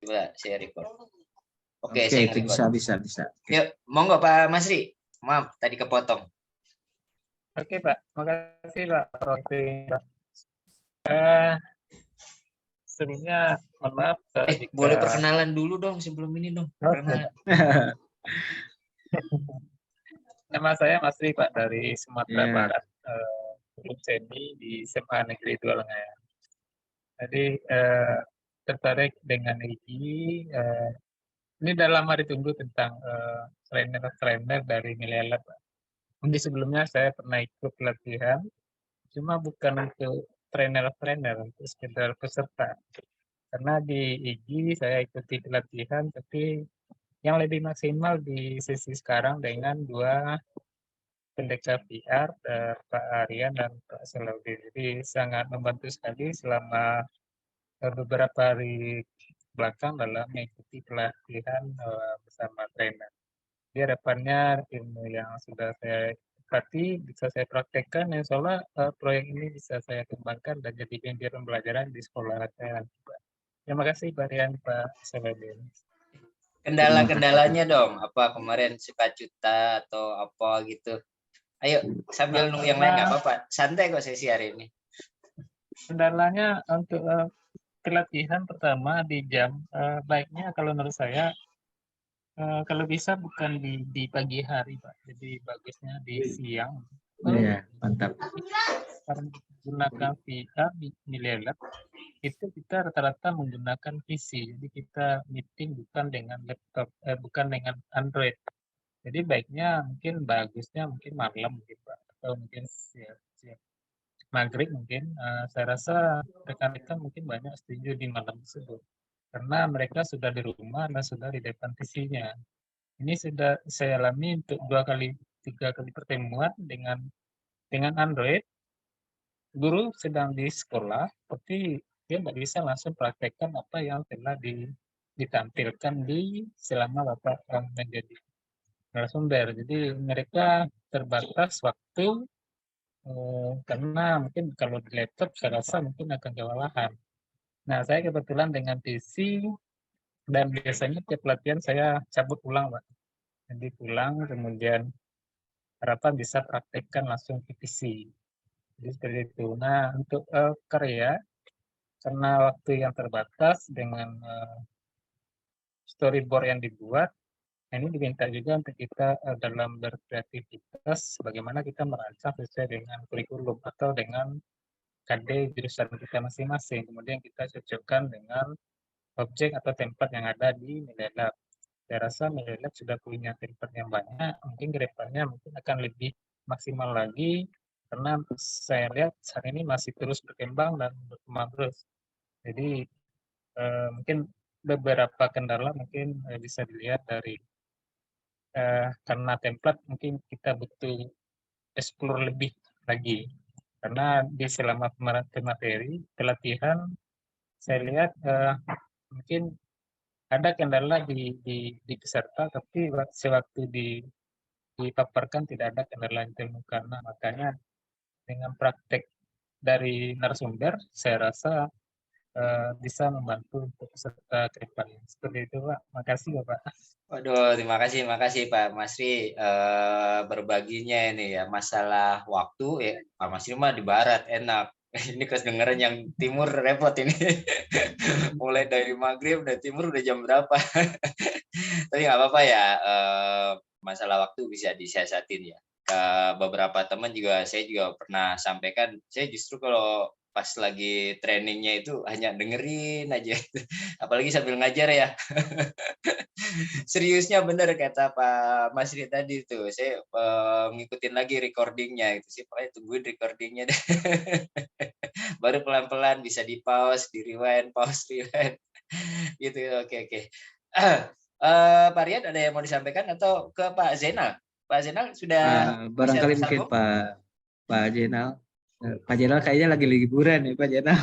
Coba saya record. Oke, Saya itu nge-record. bisa. Yuk, monggo Pak Masri. Maaf, tadi kepotong. Oke Pak, makasih Pak. Pak. Sebelumnya mohon maaf jika... Boleh perkenalan dulu dong sebelum ini dong. Karena nama saya Masri Pak dari Sumatera Yeah. Barat, Guru Seni di SMA Negeri 2 Lengayan. Jadi tertarik dengan ini udah lama ditunggu tentang trainer dari Milelab. Jadi sebelumnya saya pernah ikut pelatihan, cuma bukan untuk trainer, untuk sekedar peserta. Karena di IGI saya ikuti pelatihan, tapi yang lebih maksimal di sesi sekarang dengan dua pendekar VR, Pak Aryan dan Pak Salahuddin. Jadi sangat membantu sekali selama beberapa hari belakang dalam mengikuti pelatihan bersama trainer. Di harapannya ilmu yang sudah saya dapati bisa saya praktekkan, insya Allah proyek ini bisa saya kembangkan dan jadi media pembelajaran di sekolah saya. Terima kasih Pak Rian, Pak Salahuddin. kendala-kendalanya dong, apa kemarin suka cuta atau apa gitu. Ayo sambil nunggu yang lain nggak apa-apa, santai kok sesi hari ini. Kendalanya untuk pelatihan pertama di jam, baiknya kalau menurut saya kalau bisa bukan di pagi hari Pak, jadi bagusnya di siang. Iya, mantap. Karena menggunakan VR di Milelab, itu kita rata-rata menggunakan PC, jadi kita meeting bukan dengan laptop, bukan dengan Android. Jadi baiknya mungkin bagusnya mungkin malam gitu Pak, atau mungkin siap maghrib mungkin. Saya rasa rekan-rekan mungkin banyak setuju di malam tersebut, karena mereka sudah di rumah dan sudah di depan PC-nya. Ini sudah saya alami untuk 3 kali pertemuan dengan Android. Guru sedang di sekolah, tapi dia nggak bisa langsung praktekkan apa yang telah ditampilkan selama Bapak menjadi narasumber. Jadi mereka terbatas waktu karena mungkin kalau di laptop saya rasa mungkin akan kewalahan. Nah, saya kebetulan dengan PC dan biasanya tiap pelatihan saya cabut ulang, Pak. Jadi pulang kemudian harapan bisa praktekkan langsung ke PC. Jadi seperti itu. Nah, untuk karya karena waktu yang terbatas dengan storyboard yang dibuat, ini diminta juga untuk kita dalam berkreativitas bagaimana kita merancang sesuai dengan kurikulum atau dengan KD jurusan kita masing-masing. Kemudian kita cocokkan dengan objek atau template yang ada di Milelab. Saya rasa Milelab sudah punya template yang banyak, mungkin ke depannya mungkin akan lebih maksimal lagi, karena saya lihat saat ini masih terus berkembang dan berkembang terus. Jadi mungkin beberapa kendala mungkin bisa dilihat dari karena template mungkin kita butuh explore lebih lagi. Karena di selama materi pelatihan saya lihat mungkin ada kendala di peserta, tapi sewaktu dipaparkan tidak ada kendala yang ditemukan. Nah, makanya dengan praktek dari narasumber, saya rasa bisa membantu untuk peserta ke depannya. Seperti itu, Pak. Makasih, Bapak. Waduh, terima kasih Pak Masri berbaginya ini ya, masalah waktu ya. Pak Masri mah di barat enak. Ini kedengeran yang timur repot ini. Mulai dari maghrib udah timur udah jam berapa. Tapi nggak apa-apa ya, masalah waktu bisa disiasatin ya. Ke beberapa teman juga saya juga pernah sampaikan, saya justru kalau pas lagi trainingnya itu hanya dengerin aja, apalagi sambil ngajar ya. Seriusnya bener kata Pak Masri tadi tuh, saya ngikutin lagi recordingnya itu sih, pokoknya tungguin recordingnya deh. Baru pelan-pelan bisa di pause, di rewind, pause, rewind, gitu. Oke. Pak Rian ada yang mau disampaikan atau ke Pak Zainal? Pak Zainal sudah barangkali mungkin Pak Zainal. Pak Zainal kayaknya lagi liburan ya Pak Zainal.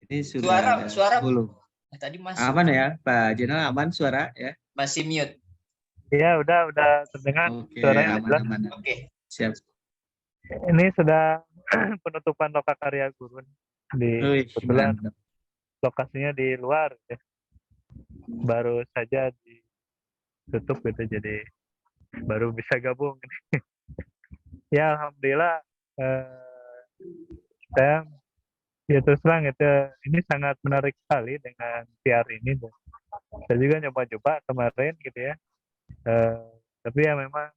Ini sudah suara belum. Tadi masuk. Aman ya Pak Zainal, aman suara ya? Masih mute. Ya, udah terdengar suaranya jelas. Oke. Siap. Ini sudah penutupan loka karya guru. Wih, Kebetulan mantap. lokasinya di luar ya. Baru saja ditutup gitu, jadi baru bisa gabung. Ya alhamdulillah, saya ya terus terang itu ini sangat menarik sekali dengan VR ini. Saya juga nyoba-coba kemarin gitu ya. Eh, tapi ya memang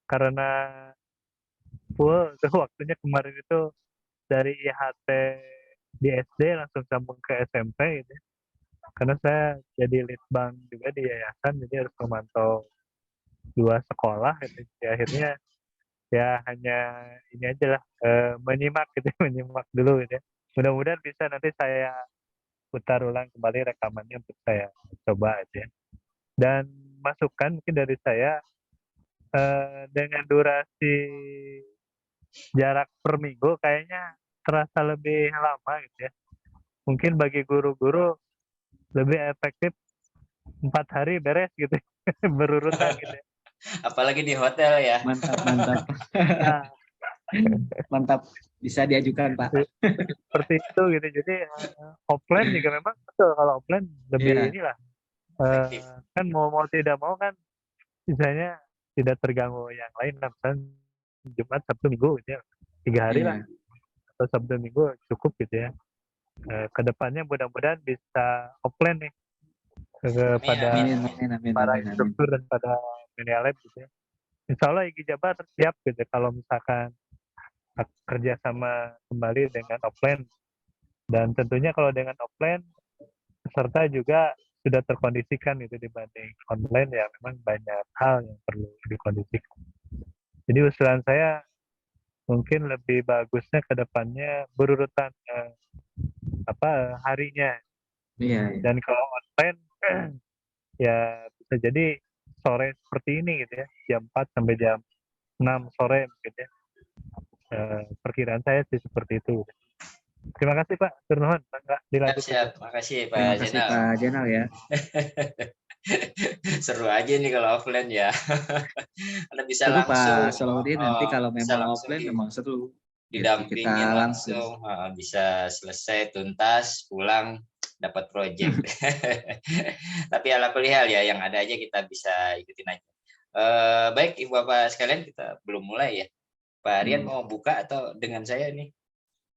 karena full tuh waktunya kemarin itu dari IHT di SD langsung sambung ke SMP gitu ya. Karena saya jadi litbang juga di yayasan, jadi harus memantau dua sekolah gitu. Jadi akhirnya ya hanya ini aja lah, menyimak gitu, menyimak dulu gitu ya. Mudah-mudahan bisa nanti saya putar ulang kembali rekamannya untuk saya coba gitu ya. Dan masukan mungkin dari saya, dengan durasi jarak per minggu kayaknya terasa lebih lama gitu ya. Mungkin bagi guru-guru lebih efektif 4 hari beres gitu, berurutan gitu ya. Apalagi di hotel ya. Mantap, mantap. Nah, Mantap. Bisa diajukan, Pak. seperti itu gitu. Jadi offline juga memang betul, kalau offline lebih Iya, inilah, Efektif. kan mau tidak mau kan misalnya tidak terganggu yang lain lah. Misalnya Jumat, Sabtu, Minggu gitu ya, 3 hari lah, iya. atau Sabtu Minggu cukup gitu ya. Kedepannya mudah-mudahan bisa offline nih Amin, kepada amin, Amin, amin. amin, amin, para amin, amin. instruktur dan pada media lab gitu ya. Insya Allah Igi Jabar siap gitu kalau misalkan kerja sama kembali dengan offline. Dan tentunya kalau dengan offline, peserta juga sudah terkondisikan itu dibanding online, ya memang banyak hal yang perlu dikondisikan. Jadi usulan saya mungkin lebih bagusnya ke depannya berurutan harinya. Iya, iya. Dan kalau online ya bisa jadi sore seperti ini gitu ya, jam 4 sampai jam 6 sore mungkin ya. Perkiraan saya sih seperti itu. Terima kasih Pak Turnuhon, nggak Siap, dilanjut siap. aja. Makasih Terima Pak kasih, Jenal. Pak Jenal ya. Seru aja nih kalau offline ya. Anda bisa Seru, langsung, Pak Salahuddin. Nanti kalau bisa memang langsung offline memang seru. Gitu, didampingin kita langsung. langsung, bisa selesai tuntas, pulang dapat project. Tapi ala hal ya, yang ada aja kita bisa ikutin aja. Baik Ibu Bapak sekalian, kita belum mulai ya. Pak Rian mau buka atau dengan saya nih?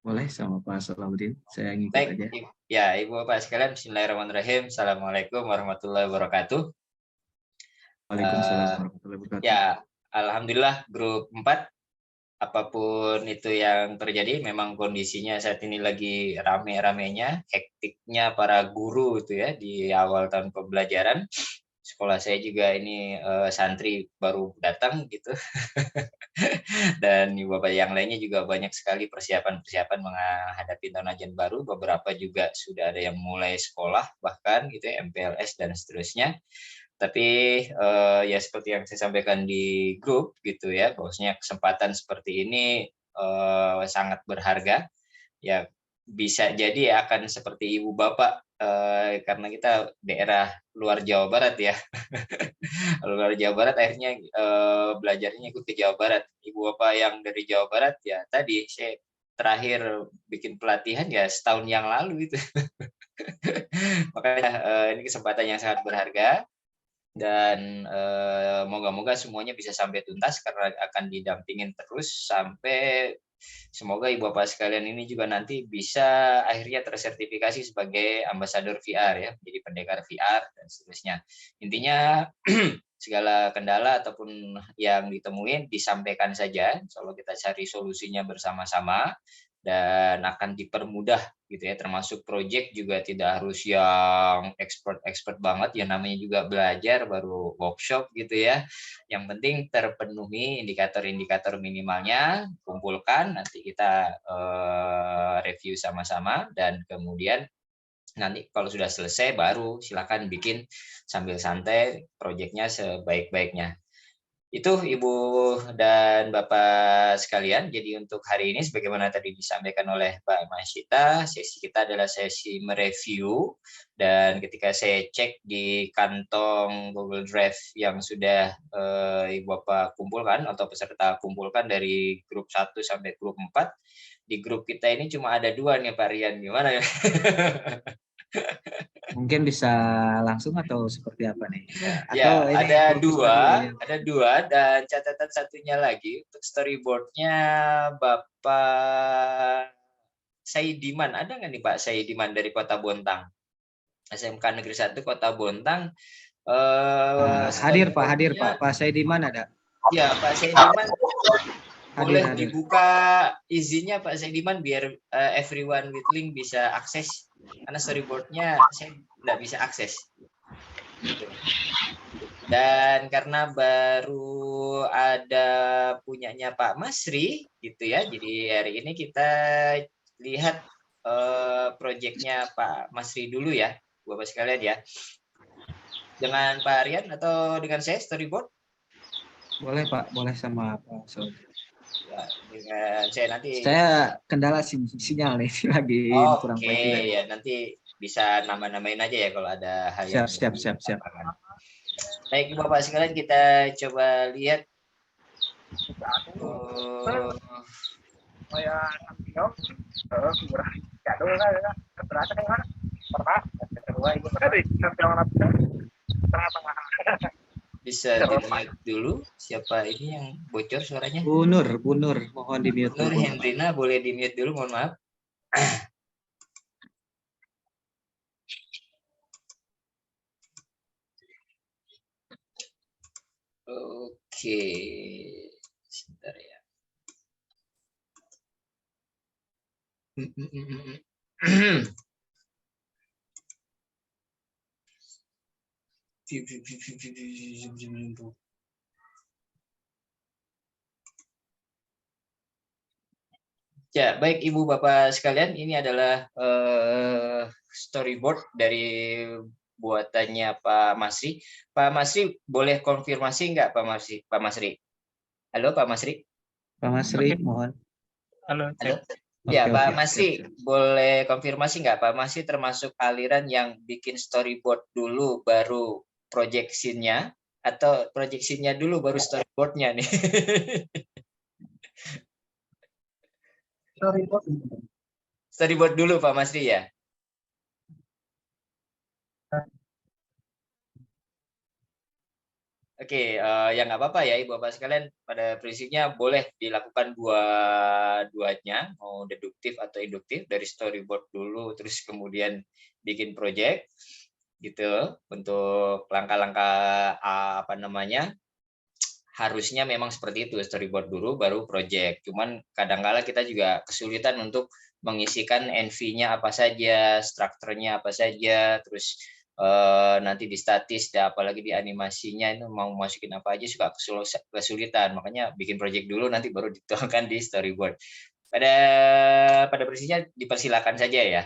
Boleh sama Pak Salahuddin. Saya ngikut Baik, aja. ya Ibu Bapak sekalian, Bismillahirrahmanirrahim. Assalamualaikum warahmatullahi wabarakatuh. Waalaikumsalam warahmatullahi wabarakatuh. Ya, alhamdulillah grup 4, apapun itu yang terjadi, memang kondisinya saat ini lagi rame-ramenya, hektiknya para guru itu ya di awal tahun pembelajaran. Sekolah saya juga ini santri baru datang gitu. Dan Ibu Bapak yang lainnya juga banyak sekali persiapan-persiapan menghadapi tahun ajaran baru. Beberapa juga sudah ada yang mulai sekolah bahkan gitu ya, MPLS dan seterusnya. Tapi ya seperti yang saya sampaikan di grup gitu ya, bahwasanya kesempatan seperti ini sangat berharga. Ya bisa jadi akan seperti ibu bapak, karena kita daerah luar Jawa Barat ya. Luar Jawa Barat akhirnya belajarnya ikut ke Jawa Barat. Ibu bapak yang dari Jawa Barat ya tadi saya terakhir bikin pelatihan ya setahun yang lalu itu. Makanya ini kesempatan yang sangat berharga. Dan moga-moga semuanya bisa sampai tuntas karena akan didampingin terus sampai semoga ibu bapak sekalian ini juga nanti bisa akhirnya tersertifikasi sebagai ambasador VR ya, jadi pendekar VR dan seterusnya. Intinya segala kendala ataupun yang ditemuin disampaikan saja, insya Allah kita cari solusinya bersama-sama dan akan dipermudah gitu ya, termasuk project juga tidak harus yang expert banget ya, namanya juga belajar baru workshop gitu ya. Yang penting terpenuhi indikator-indikator minimalnya, kumpulkan, nanti kita review sama-sama dan kemudian nanti kalau sudah selesai baru silakan bikin sambil santai projectnya sebaik-baiknya. Itu Ibu dan Bapak sekalian, jadi untuk hari ini sebagaimana tadi disampaikan oleh Mbak Masyita, sesi kita adalah sesi mereview, dan ketika saya cek di kantong Google Drive yang sudah Ibu Bapak kumpulkan atau peserta kumpulkan dari grup 1 sampai grup 4, di grup kita ini cuma ada 2 nih Pak Rian, gimana ya? Mungkin bisa langsung atau seperti apa nih? Ya, Atau ini ada fokus tadi aja? dua, dan catatan satunya lagi untuk storyboardnya Bapak Saidiman. Ada nggak nih Pak Saidiman dari Kota Bontang? SMK Negeri 1 Kota Bontang. Hadir Pak, hadir storyboardnya, Pak. Pak Saidiman ada? ya Pak Saidiman, Hadir, boleh hadir. dibuka izinnya Pak Saidiman biar everyone with link bisa akses, karena storyboardnya saya nggak bisa akses. Gitu. Dan karena baru ada punyanya Pak Masri gitu ya, jadi hari ini kita lihat proyeknya Pak Masri dulu ya, Bapak sekalian ya. Dengan Pak Rian atau dengan saya storyboard? Boleh Pak, boleh sama Pak Sol. Ya, dengan saya nanti. Saya kendala sinyal nih lagi kurang Oke, baik juga. ya nanti bisa nama-namain aja ya kalau ada hal yang Siap. Baik Bapak sekalian, kita coba lihat. Bisa di-mute dulu. Siapa ini yang bocor suaranya? Bu Nur, mohon di-mute Nur dulu. Hendrina, boleh di-mute dulu, mohon maaf. Oke, sebentar ya. Ya, baik Ibu Bapak sekalian, ini adalah storyboard dari buatannya Pak Masri. Pak Masri, boleh konfirmasi nggak Pak Masri? Pak Masri. Halo Pak Masri. Pak Masri, mohon. Halo. Halo. Ya, Oke, Pak oke, Masri, siap. boleh konfirmasi nggak Pak Masri termasuk aliran yang bikin storyboard dulu baru proyeksinya, atau proyeksinya dulu baru storyboardnya nih? Storyboard dulu Pak Masri ya? Oke, ya nggak apa-apa ya Ibu Bapak sekalian, pada prinsipnya boleh dilakukan dua-duanya, mau deduktif atau induktif, dari storyboard dulu terus kemudian bikin project gitu. Untuk langkah-langkah apa namanya, harusnya memang seperti itu, storyboard dulu baru project. Cuman kadang-kala kita juga kesulitan untuk mengisikan NV-nya apa saja, strukturnya apa saja, terus nanti di statis, apalagi di animasinya itu mau masukin apa aja suka kesulitan. Makanya bikin project dulu, nanti baru dituangkan di storyboard. Pada prinsipnya dipersilakan saja ya.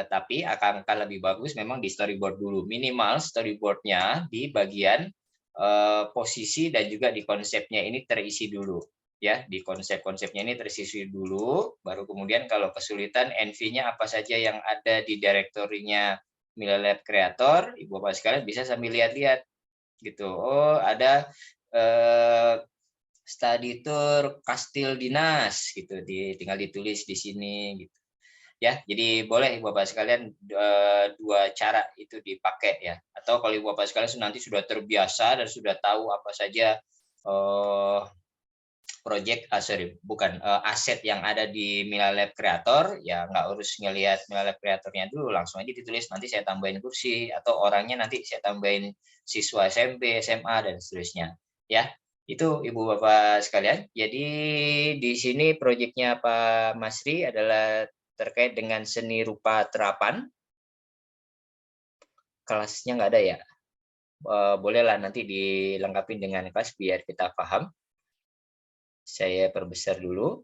Tapi akan lebih bagus memang di storyboard dulu. Minimal storyboardnya di bagian posisi dan juga di konsepnya ini terisi dulu. Ya, di konsep-konsepnya ini terisi dulu, baru kemudian kalau kesulitan NV-nya apa saja yang ada di direktorinya Milalab Creator, Ibu Bapak sekalian bisa sambil lihat-lihat gitu. Oh, ada study tour Kastil Dinas gitu, tinggal ditulis di sini gitu. Ya, jadi boleh Ibu Bapak sekalian dua cara itu dipakai ya. Atau kalau Ibu Bapak sekalian nanti sudah terbiasa dan sudah tahu apa saja aset yang ada di Milalab Creator, ya nggak harus ngelihat Milalab Creatornya dulu, langsung aja ditulis, nanti saya tambahin kursi, atau orangnya nanti saya tambahin siswa SMP, SMA, dan seterusnya. Ya, itu Ibu Bapak sekalian. Jadi di sini proyeknya Pak Masri adalah terkait dengan seni rupa terapan. Kelasnya nggak ada ya? Bolehlah nanti dilengkapi dengan kelas biar kita paham. Saya perbesar dulu.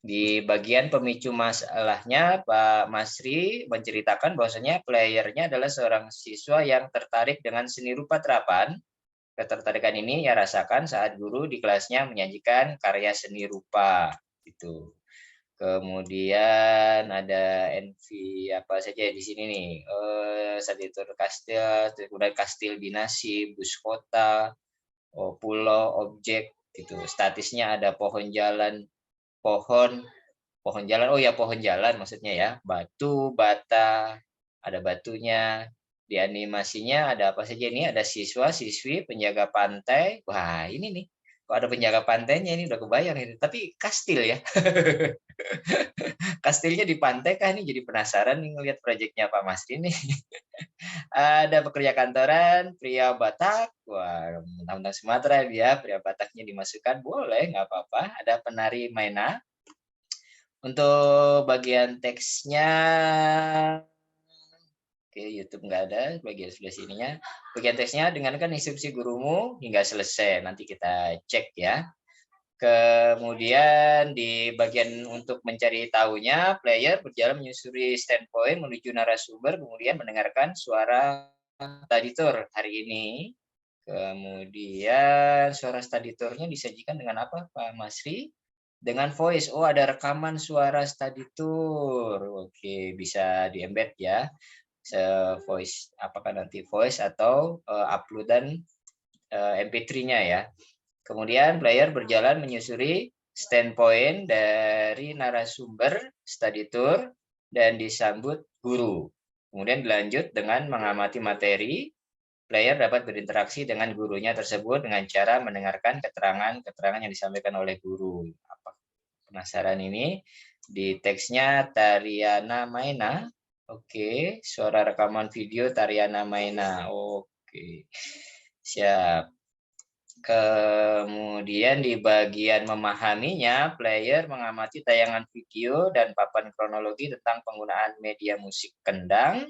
Di bagian pemicu masalahnya, Pak Masri menceritakan bahwasanya playernya adalah seorang siswa yang tertarik dengan seni rupa terapan. Ketertarikan ini ia rasakan saat guru di kelasnya menyajikan karya seni rupa. Itu. Kemudian ada NV apa saja di sini nih. Saditur Kastil, kemudian Kastil Dinasi, bus kota, pulau, objek. Gitu. Statisnya ada pohon jalan, pohon, pohon jalan. Oh ya, pohon jalan maksudnya ya. Batu, bata, ada batunya. Di animasinya ada apa saja ini? Ada siswa, siswi, penjaga pantai. Wah, ini nih. Kok ada penjaga pantainya ini udah kebayang ini. Tapi kastil ya. Kastilnya di pantai kah nih? Jadi penasaran nih ngelihat proyeknya Pak Masri nih. Ada pekerja kantoran, pria Batak. Wah, mentang-mentang Sumatera dia, pria Bataknya dimasukkan, boleh, nggak apa-apa. Ada penari Maena. Untuk bagian teksnya, oke, YouTube nggak ada, bagian sebelah sininya. Bagian teksnya, dengarkan instruksi gurumu hingga selesai. Nanti kita cek ya. Kemudian di bagian untuk mencari tahunya, player berjalan menyusuri standpoint menuju narasumber, kemudian mendengarkan suara studitor hari ini. Kemudian suara studitornya disajikan dengan apa, Pak Masri? Dengan voice. Oh, ada rekaman suara studitor. Oke, bisa di-embed ya. Voice, apakah nanti voice atau uploadan MP3-nya ya. Kemudian player berjalan menyusuri standpoint dari narasumber study tour dan disambut guru. Kemudian dilanjut dengan mengamati materi. Player dapat berinteraksi dengan gurunya tersebut dengan cara mendengarkan keterangan-keterangan yang disampaikan oleh guru. Apa penasaran ini? Di teksnya Tariana Maena. Oke, suara rekaman video Tariana Maena. Oke. Siap. Kemudian di bagian memahaminya, player mengamati tayangan video dan papan kronologi tentang penggunaan media musik kendang.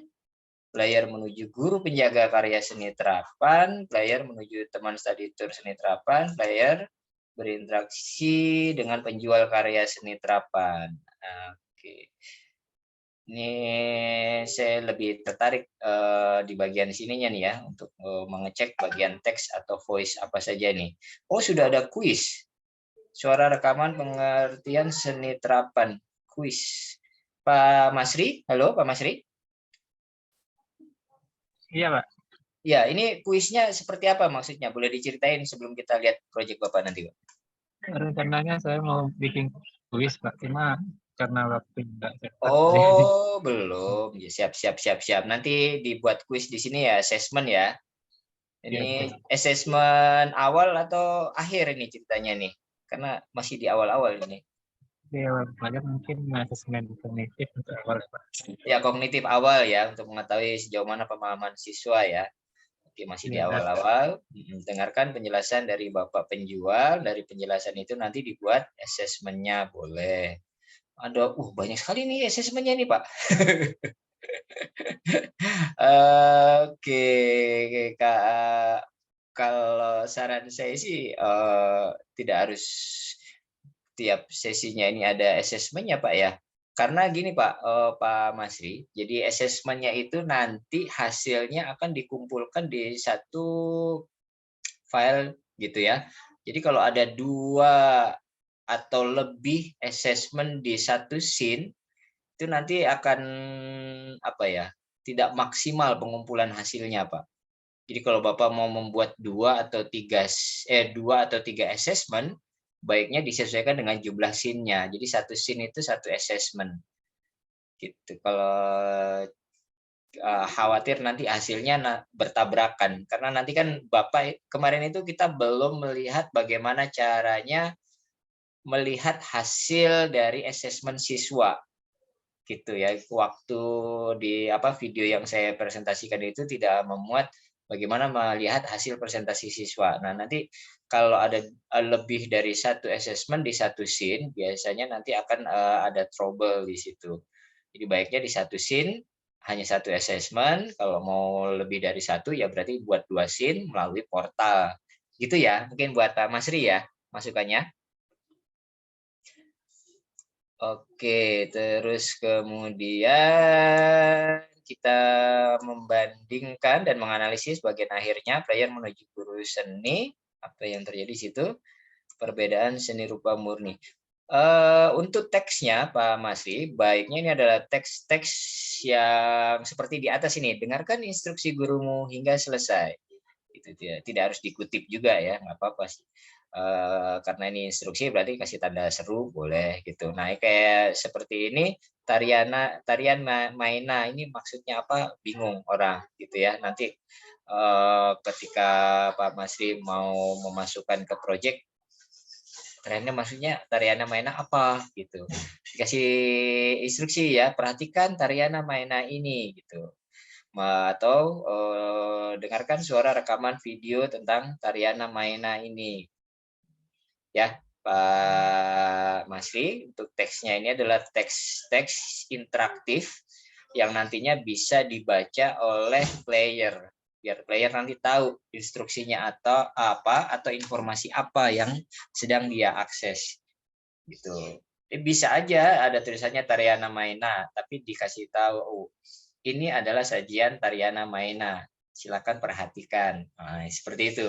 Player menuju guru penjaga karya seni terapan. Player menuju teman study tour seni terapan. Player berinteraksi dengan penjual karya seni terapan. Oke. Ini saya lebih tertarik di bagian sininya nih ya, untuk mengecek bagian teks atau voice apa saja nih. Oh, sudah ada kuis. Suara rekaman pengertian seni terapan. Kuis. Pak Masri, halo Pak Masri. Iya, Pak. Ya, ini kuisnya seperti apa maksudnya? Boleh diceritain sebelum kita lihat proyek Bapak nanti, Pak? Rencananya saya mau bikin kuis, Pak. Cuma karena waktu nggak cepat. Oh, belum. Ya, siap. Nanti dibuat kuis di sini ya, assessment ya. Ya, Ini assessment awal atau akhir ini ceritanya nih? Karena masih di awal-awal ini. banyak mungkin asesmen kognitif untuk awal, Pak. Ya, kognitif awal ya, untuk mengetahui sejauh mana pemahaman siswa ya. Oke, masih di Ya, awal-awal. Dengarkan penjelasan dari Bapak penjual. Dari penjelasan itu nanti dibuat assessment-nya, boleh. Ada, banyak sekali nih assessment-nya nih, Pak. Oke, Kak. Kalau saran saya sih tidak harus tiap sesinya ini ada assessment-nya, Pak ya. Karena gini Pak, Pak Masri, jadi assessment-nya itu nanti hasilnya akan dikumpulkan di satu file gitu ya. Jadi kalau ada 2 atau lebih assessment di satu scene, itu nanti akan apa ya, tidak maksimal pengumpulan hasilnya, Pak. Jadi kalau Bapak mau membuat 2 atau 3 assessment, baiknya disesuaikan dengan jumlah scene-nya. Jadi satu scene itu satu assessment. Gitu. Kalau khawatir nanti hasilnya bertabrakan, karena nanti kan Bapak kemarin itu kita belum melihat bagaimana caranya melihat hasil dari assessment siswa. Gitu ya. Waktu di video yang saya presentasikan itu tidak memuat bagaimana melihat hasil presentasi siswa. Nah, nanti kalau ada lebih dari satu assessment di satu scene, biasanya nanti akan ada trouble di situ. Jadi baiknya di satu scene hanya satu assessment, kalau mau lebih dari satu ya berarti buat 2 scene melalui portal. Gitu ya, mungkin buat Pak Masri ya masukannya. Oke, terus kemudian kita membandingkan dan menganalisis bagian akhirnya player menuju guru seni, apa yang terjadi di situ, perbedaan seni rupa murni. Untuk teksnya Pak Masri, baiknya ini adalah teks-teks yang seperti di atas ini. Dengarkan instruksi gurumu hingga selesai. Itu tidak harus dikutip juga ya, nggak apa-apa sih. karena ini instruksi berarti kasih tanda seru boleh gitu. Nah, kayak seperti ini tarian maina ini maksudnya apa? Bingung orang gitu ya. Nanti ketika Pak Masri mau memasukkan ke proyek, trennya maksudnya tariana maina apa gitu. Dikasih instruksi ya, perhatikan tariana maina ini gitu. Atau dengarkan suara rekaman video tentang tariana maina ini. Ya, Pak Masri, untuk teksnya ini adalah teks interaktif yang nantinya bisa dibaca oleh player. Biar player nanti tahu instruksinya atau apa atau informasi apa yang sedang dia akses. Gitu. Bisa aja ada tulisannya Tariana Maina, tapi dikasih tahu, oh, ini adalah sajian Tariana Maina. Silakan perhatikan. Nah, seperti itu.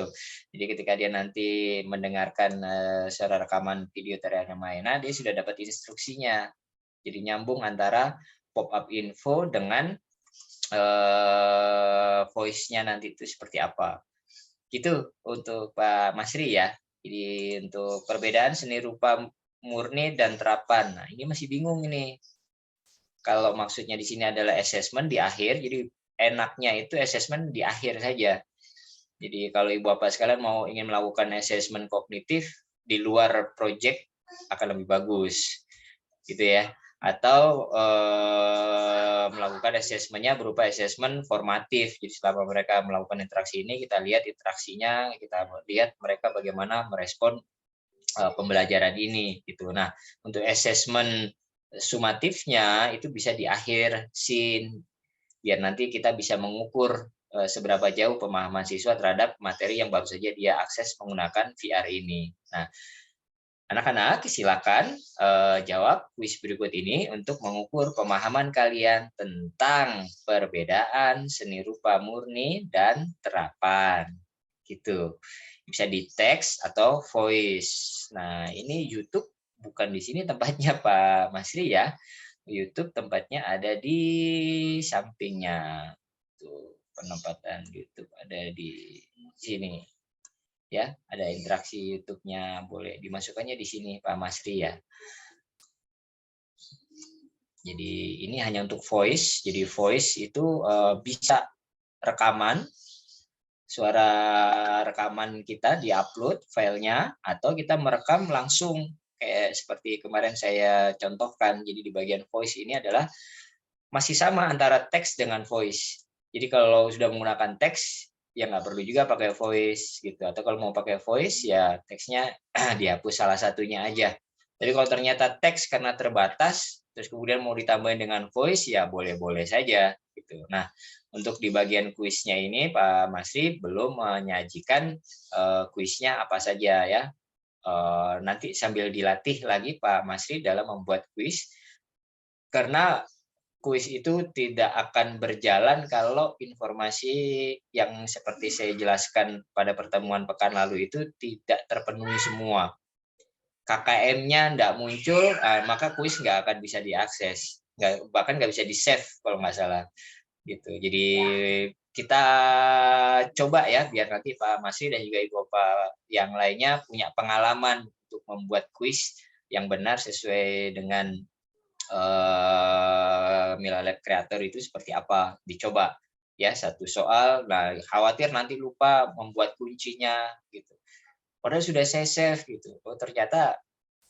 Jadi ketika dia nanti mendengarkan suara rekaman video Tariana Maina, dia sudah dapat instruksinya. Jadi nyambung antara pop-up info dengan voice-nya nanti itu seperti apa. Gitu untuk Pak Masri ya. Jadi untuk perbedaan seni rupa murni dan terapan. Nah, ini masih bingung ini. Kalau maksudnya di sini adalah assessment di akhir, jadi enaknya itu assessment di akhir saja. Jadi kalau Ibu Bapak sekalian mau ingin melakukan assessment kognitif di luar project akan lebih bagus. Gitu ya. Atau melakukan assessment-nya berupa assessment formatif. Jadi selama mereka melakukan interaksi ini, kita lihat interaksinya, kita lihat mereka bagaimana merespon pembelajaran ini. Gitu. Nah, untuk assessment sumatifnya itu bisa di akhir scene, biar nanti kita bisa mengukur seberapa jauh pemahaman siswa terhadap materi yang baru saja dia akses menggunakan VR ini. Nah, anak-anak silakan jawab kuis berikut ini untuk mengukur pemahaman kalian tentang perbedaan seni rupa murni dan terapan. Gitu. Bisa di teks atau voice. Nah, ini YouTube bukan di sini tempatnya Pak Masri ya. YouTube tempatnya ada di sampingnya. Tuh, penempatan YouTube ada di sini. Ya, ada interaksi YouTube-nya, boleh dimasukkannya di sini Pak Masri ya. Jadi ini hanya untuk voice. Jadi voice itu bisa rekaman, suara rekaman kita diupload filenya, atau kita merekam langsung kayak seperti kemarin saya contohkan. Jadi di bagian voice ini adalah masih sama antara teks dengan voice. Jadi kalau sudah menggunakan teks, ya nggak perlu juga pakai voice gitu. Atau kalau mau pakai voice, ya teksnya dihapus salah satunya aja. Tapi kalau ternyata teks karena terbatas, terus kemudian mau ditambahin dengan voice, ya boleh-boleh saja gitu. Nah, untuk di bagian kuisnya ini Pak Masri belum menyajikan kuisnya apa saja ya. Nanti sambil dilatih lagi Pak Masri dalam membuat kuis, karena kuis itu tidak akan berjalan kalau informasi yang seperti saya jelaskan pada pertemuan pekan lalu itu tidak terpenuhi semua. KKM-nya tidak muncul, maka kuis nggak akan bisa diakses. Bahkan nggak bisa di-save kalau nggak salah. Gitu. Jadi kita coba ya, biar nanti Pak Masri dan juga Ibu Bapak yang lainnya punya pengalaman untuk membuat kuis yang benar sesuai dengan Mila Lab Creator itu seperti apa, dicoba ya satu soal. Nah, khawatir nanti lupa membuat kuncinya gitu, padahal sudah saya save gitu, oh ternyata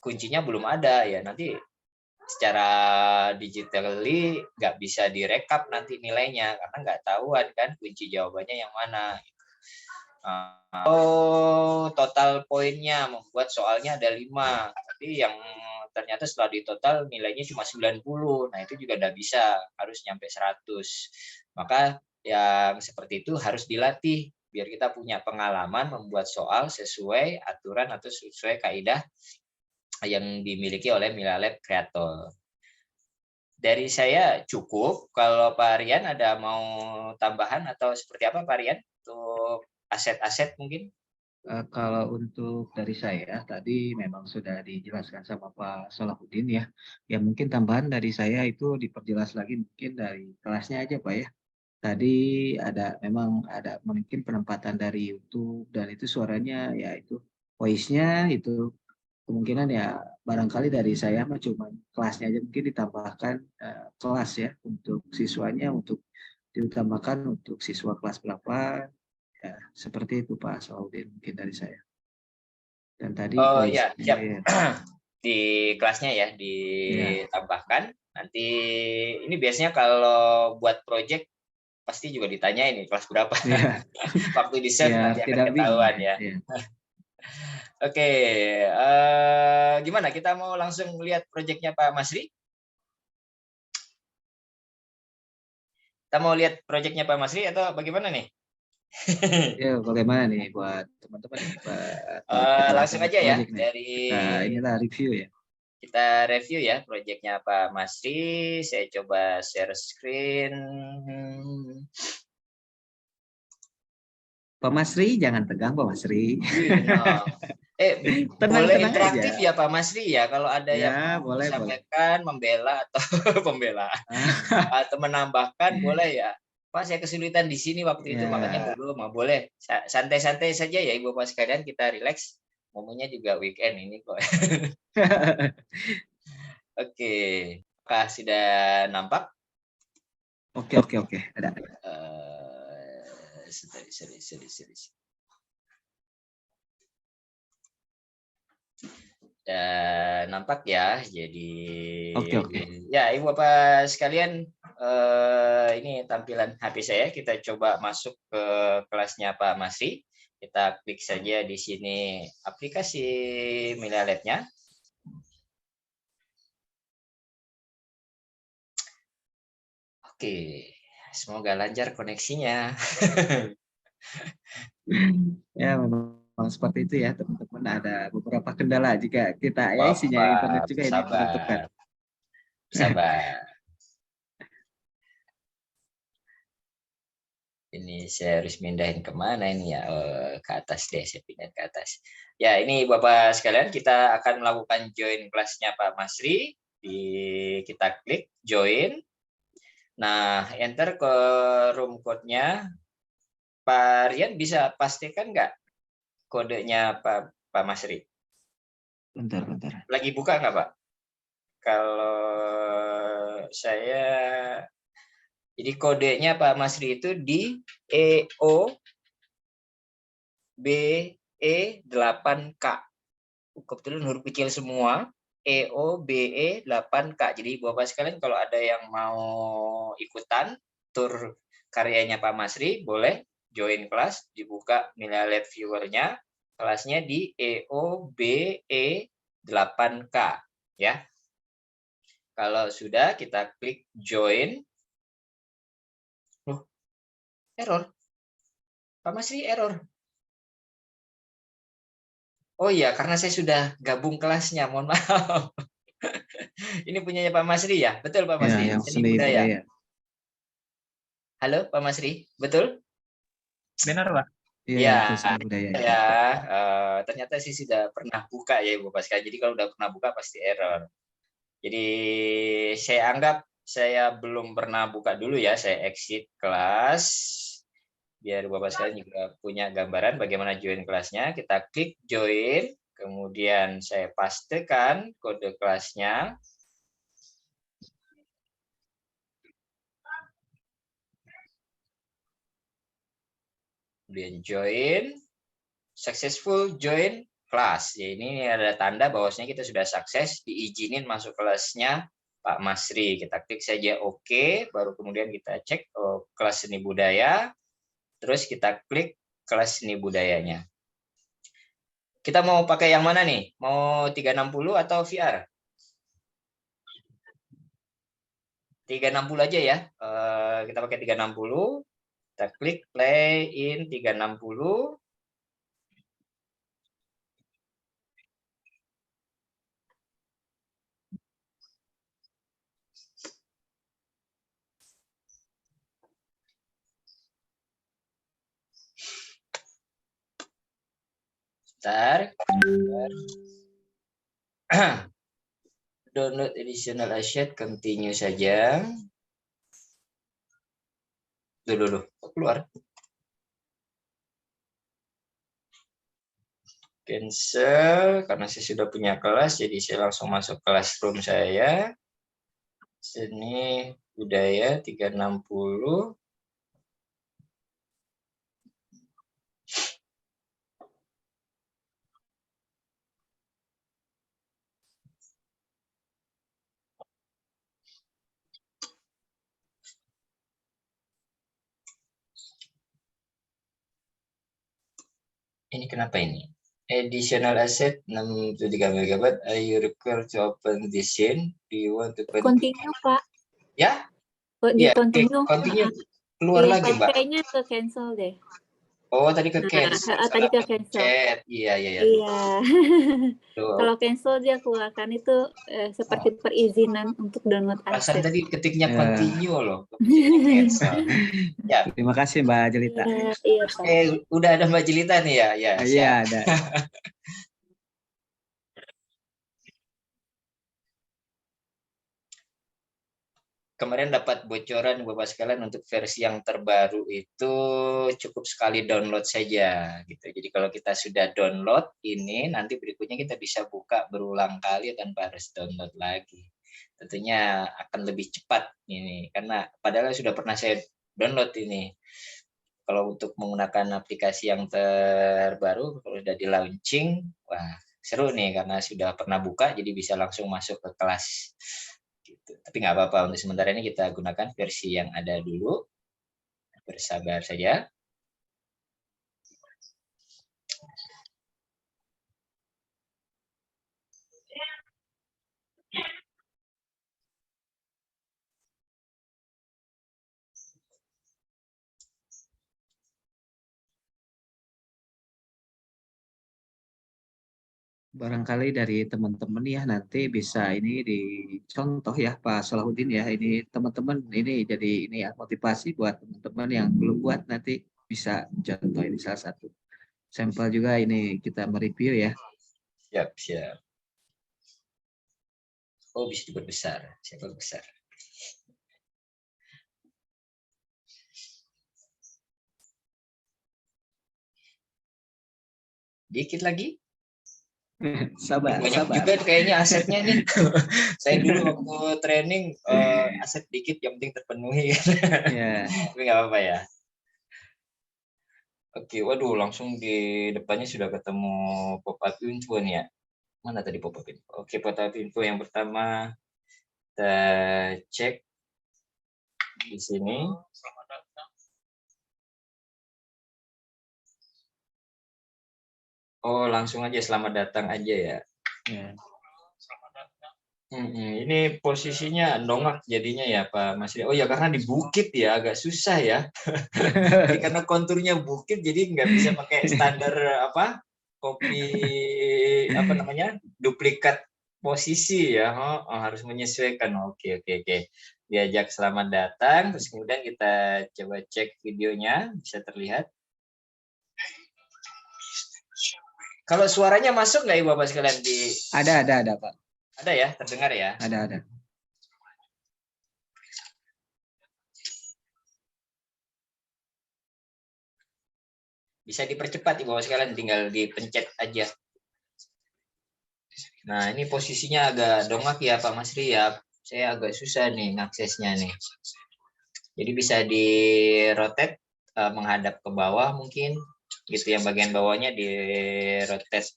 kuncinya belum ada, ya nanti secara digitally nggak bisa direkap nanti nilainya karena nggak tahuan kan kunci jawabannya yang mana. Total poinnya membuat soalnya ada 5, tapi yang ternyata setelah ditotal nilainya cuma 90. Nah, itu juga nggak bisa, harus nyampe 100. Maka yang seperti itu harus dilatih biar kita punya pengalaman membuat soal sesuai aturan atau sesuai kaidah yang dimiliki oleh Mila Lab Creator. Dari saya cukup. Kalau Pak Rian ada mau tambahan atau seperti apa Pak Rian untuk aset-aset mungkin? Kalau untuk dari saya tadi memang sudah dijelaskan sama Pak Salahuddin ya. Ya mungkin tambahan dari saya itu diperjelas lagi mungkin dari kelasnya aja Pak ya. Tadi memang ada mungkin penempatan dari YouTube dan itu suaranya ya itu voice-nya itu kemungkinan ya barangkali dari saya mah cuma kelasnya aja mungkin ditambahkan kelas ya untuk siswanya untuk diutamakan untuk siswa kelas berapa ya seperti itu Pak Salahuddin mungkin dari saya. Dan tadi Oh ya, voice-nya siap. ya, Di kelasnya ya ya, ditambahkan. Nanti ini biasanya kalau buat project pasti juga ditanya ini kelas berapa. ya, Waktu di save biar nanti akan tidak bingung ketahuan ya. ya. Oke, gimana? Kita mau langsung lihat projectnya Pak Masri? Kita mau lihat projectnya Pak Masri atau bagaimana nih? Ya, bagaimana nih buat teman-teman nih Pak atau kita Langsung langsung aja ya project nih. dari Kita inilah review ya. kita review ya projectnya Pak Masri. Saya coba share screen. Pak Masri jangan tegang Pak Masri. Nah, boleh Tenang-tenang interaktif aja. ya Pak Masri ya kalau ada yang Ya, mau boleh, boleh. disampaikan, membela atau pembelaan atau menambahkan boleh ya. Pak saya kesulitan di sini waktu itu makanya Ya, belum. Boleh santai-santai saja ya Ibu Bapak sekalian kita relax. Momennya juga weekend ini kok. Oke, Apakah sudah nampak? oke, ada. Sorry. Dan nampak ya, jadi Oke. ya Ibu Bapak sekalian, ini tampilan HP saya. Kita coba masuk ke kelasnya Pak Masri. Kita klik saja di sini aplikasi Milalab-nya. Oke, semoga lancar koneksinya. Ya, memang seperti itu ya, teman-teman. Ada beberapa kendala jika kita ya isinya internet Bapak, juga ini menentukan. sabar, sabar. Ini saya harus mindahin kemana ini ya? Ke atas deh, saya pindah ke atas. Ya, ini Bapak sekalian, kita akan melakukan join kelasnya Pak Masri. Kita klik join. Nah, enter ke room code-nya. Pak Rian bisa pastikan nggak kodenya Pak Masri? Bentar. Lagi buka nggak Pak? Kalau saya, jadi kodenya Pak Masri itu di EO BE8K. Kebetulan huruf kecil semua. EOBE 8K. Jadi Bapak sekalian kalau ada yang mau ikutan tur karyanya Pak Masri, boleh join kelas, dibuka Milalab viewer-nya, kelasnya di EOBE 8K ya. Kalau sudah kita klik join. Error. Pak Masri error. Oh iya, karena saya sudah gabung kelasnya, mohon maaf. Ini punyanya Pak Masri ya? Betul Pak Ya, Masri, yang Seni seni Budaya. budaya. Halo Pak Masri, betul? Benar, Pak. Iya, Ya, itu seni budaya. ya. Ternyata sih sudah pernah buka ya Ibu Pasca. Jadi kalau udah pernah buka pasti error. Jadi saya anggap saya belum pernah buka dulu ya, saya exit kelas. Biar Bapak sekalian juga punya gambaran bagaimana join kelasnya. Kita klik join, kemudian saya pastekan kode kelasnya. Kemudian join, successful join kelas. Ya, ini ada tanda bahwasanya kita sudah sukses diizinin masuk kelasnya Pak Masri. Kita klik saja OK, baru kemudian kita cek kelas seni budaya, terus kita klik kelas seni budayanya. Kita mau pakai yang mana nih? Mau 360 atau VR? 360 aja ya. Kita pakai 360. Kita klik play in 360. Bentar. Download additional asset, continue saja. Dulu, keluar. Cancel, karena saya sudah punya kelas, jadi saya langsung masuk classroom saya. Sini budaya 360. Ini kenapa ini? Additional asset 63 MB. Are you required to open this scene? Do you want to continue? Continue, Pak. Ya? Oh, di Iya, continue. continue. Keluar Iya, lagi, Mbak. kayaknya ke cancel deh. Oh, tadi ke Nah, cancel. tadi ke cancel. Chat. Iya. Iya. Tuh. Kalau cancel dia keluarkan itu seperti perizinan untuk download Perasaan aset. tadi ketiknya Ya. continue loh. Cancel. Ya. Terima kasih Mbak Jelita. Iya, Pak. Udah ada Mbak Jelita nih ya? Ya, Iya, ada. Kemarin dapat bocoran Bapak sekalian untuk versi yang terbaru itu cukup sekali download saja gitu. Jadi kalau kita sudah download ini nanti berikutnya kita bisa buka berulang kali tanpa harus download lagi. Tentunya akan lebih cepat ini karena padahal sudah pernah saya download ini. Kalau untuk menggunakan aplikasi yang terbaru kalau sudah di launching, wah seru nih karena sudah pernah buka jadi bisa langsung masuk ke kelas. Gitu. Tapi nggak apa-apa, untuk sementara ini kita gunakan versi yang ada dulu. Bersabar saja. Barangkali dari teman-teman ya nanti bisa ini dicontoh ya Pak Salahuddin ya. Ini teman-teman ini jadi ini ya motivasi buat teman-teman yang belum buat nanti bisa contoh ini salah satu sampel juga ini kita mereview ya. Siap. Oh, bisa diperbesar. Siapa besar? Dikit lagi. Sabar. Juga kayaknya asetnya nih. Saya dulu waktu training aset dikit yang penting terpenuhi. Ya. Tapi nggak apa-apa ya. Oke, waduh langsung di depannya sudah ketemu pop-up info nih ya. Mana tadi pop-up info? Oke, pop-up info yang pertama kita cek di sini. Oh, langsung aja selamat datang aja ya. Ini posisinya nongak jadinya ya Pak Mas. Oh ya karena di bukit ya agak susah ya. Jadi karena konturnya bukit jadi nggak bisa pakai standar kopi duplikat posisi ya. Harus menyesuaikan. Oke. Diajak selamat datang terus kemudian kita coba cek videonya bisa terlihat. Kalau suaranya masuk nggak Ibu Bapak sekalian di? Ada Pak. Ada ya, terdengar ya? Ada. Bisa dipercepat Ibu Bapak sekalian, tinggal dipencet aja. Nah, ini posisinya agak dongak ya Pak Masri ya. Saya agak susah nih ngaksesnya nih. Jadi bisa di-rotate menghadap ke bawah mungkin. Gitu yang bagian bawahnya di-rotate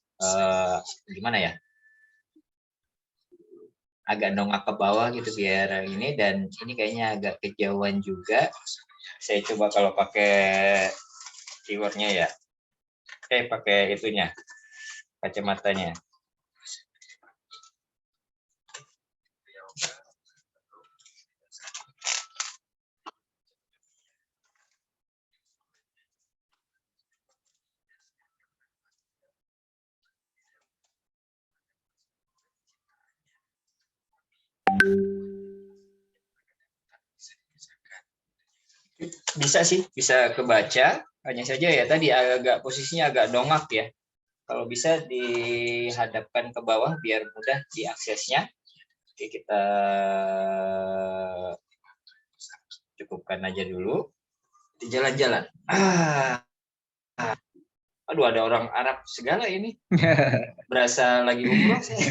gimana ya? Agak dongak ke bawah gitu biar ini, dan ini kayaknya agak kejauhan juga. Saya coba kalau pakai keyboardnya ya. Pakai itunya, kacamatanya. Bisa sih, bisa kebaca. Hanya saja ya tadi agak posisinya agak dongak ya. Kalau bisa dihadapkan ke bawah biar mudah diaksesnya. Oke, kita cukupkan aja dulu. Di jalan-jalan. Aduh, ada orang Arab segala ini. Berasa lagi umroh saya.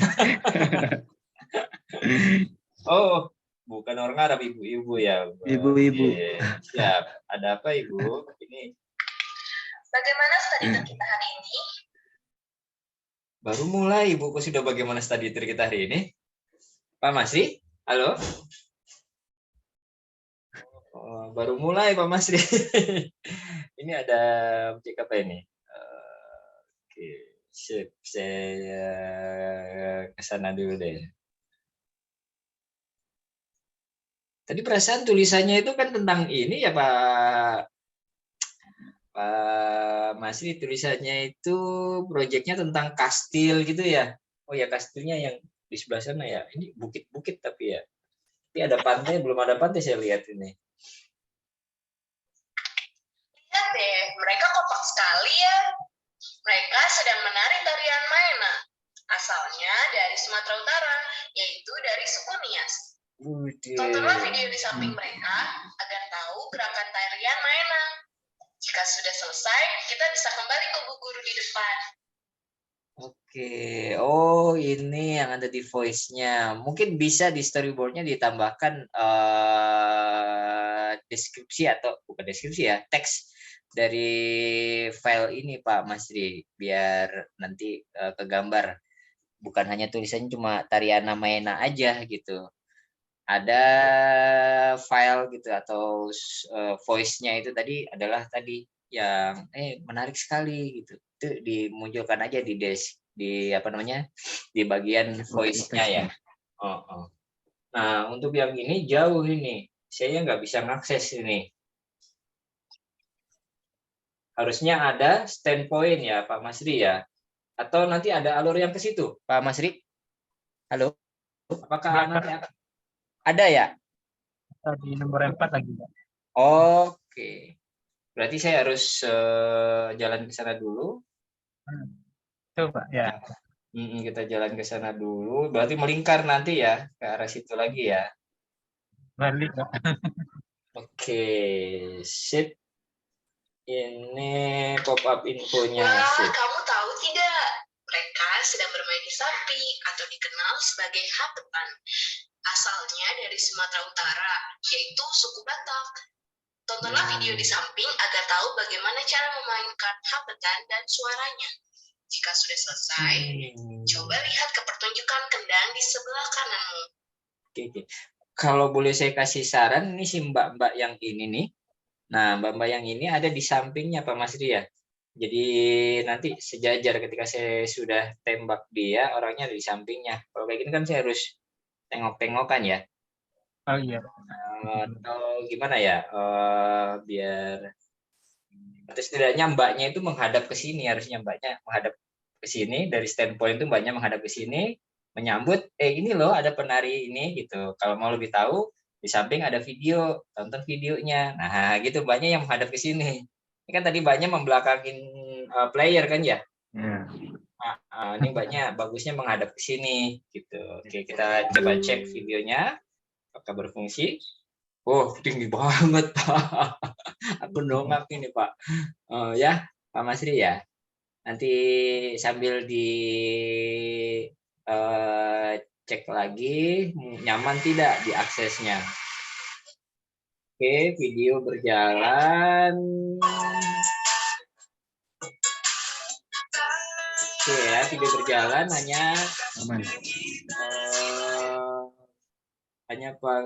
Oh, bukan orang Arab, ibu-ibu ya. Ibu-ibu. Oke, siap. Ada apa Ibu? Ini Bagaimana studi tour kita hari ini? baru mulai Ibu, kok sudah bagaimana studi tour kita hari ini? Pak Masri? Halo? Oh, baru mulai Pak Masri. Ini ada cek apa ini? Oke, sip. Saya ke sana dulu deh. Tadi perasaan tulisannya itu kan tentang ini ya Pak Masri, tulisannya itu proyeknya tentang kastil gitu ya. Oh ya, kastilnya yang di sebelah sana ya. Ini bukit-bukit tapi ya. Tapi ada pantai, belum ada pantai saya lihat ini. Lihat deh, mereka kompak sekali ya. Mereka sedang menari tarian Maena. Asalnya dari Sumatera Utara, yaitu dari suku Nias. Tontonlah video di samping mereka agar tahu gerakan tarian Maena. Jika sudah selesai, kita bisa kembali ke bu guru di depan. Oke, oh ini yang ada di voice-nya. Mungkin bisa di storyboard-nya ditambahkan deskripsi atau bukan deskripsi ya, teks dari file ini Pak Masri, biar nanti kegambar. Bukan hanya tulisannya cuma Tariana Maena aja gitu. Ada file gitu atau voice-nya itu tadi adalah tadi yang menarik sekali gitu. Itu dimunculkan aja di apa namanya? Di bagian voice-nya ya. Nah, untuk yang ini jauh ini. Saya nggak bisa ngakses ini. Harusnya ada standpoint ya Pak Masri ya. Atau nanti ada alur yang ke situ, Pak Masri? Halo? Apakah nanti ada ya? Di nomor 4 lagi. Oke. Berarti saya harus jalan ke sana dulu. Coba ya. Kita jalan ke sana dulu. Berarti melingkar nanti ya ke arah situ lagi ya. Balik. Oke, sip. Ini pop-up infonya. Wah, Sip. kamu tahu tidak? Mereka sedang bermain di sapi atau dikenal sebagai hapetan. Asalnya dari Sumatera Utara, yaitu suku Batak. Tontonlah video di samping agar tahu bagaimana cara memainkan hapetan dan suaranya. Jika sudah selesai, coba lihat ke pertunjukan kendang di sebelah kananmu. Oke. Kalau boleh saya kasih saran, ini si mbak-mbak yang ini nih. Nah, mbak-mbak yang ini ada di sampingnya Pak Masri ya. Jadi nanti sejajar ketika saya sudah tembak dia, orangnya ada di sampingnya. Kalau kayak gini kan saya harus tengok-tengokan ya. Oh iya. Atau gimana ya? Biar atau setidaknya mbaknya itu menghadap ke sini, harusnya mbaknya menghadap ke sini, dari standpoint itu mbaknya menghadap ke sini, menyambut, ini loh ada penari ini gitu. Kalau mau lebih tahu, di samping ada video, tonton videonya. Nah, gitu mbaknya yang menghadap ke sini. Ini kan tadi mbaknya membelakangin player kan ya? Ini mbaknya bagusnya menghadap ke sini gitu. Oke, kita coba cek videonya apakah berfungsi. Oh, tinggi banget Pak. Aku dongak ini Pak. Ya, Pak Masri ya. Nanti sambil di cek lagi nyaman tidak diaksesnya. Oke, video berjalan. Oke ya, video berjalan hanya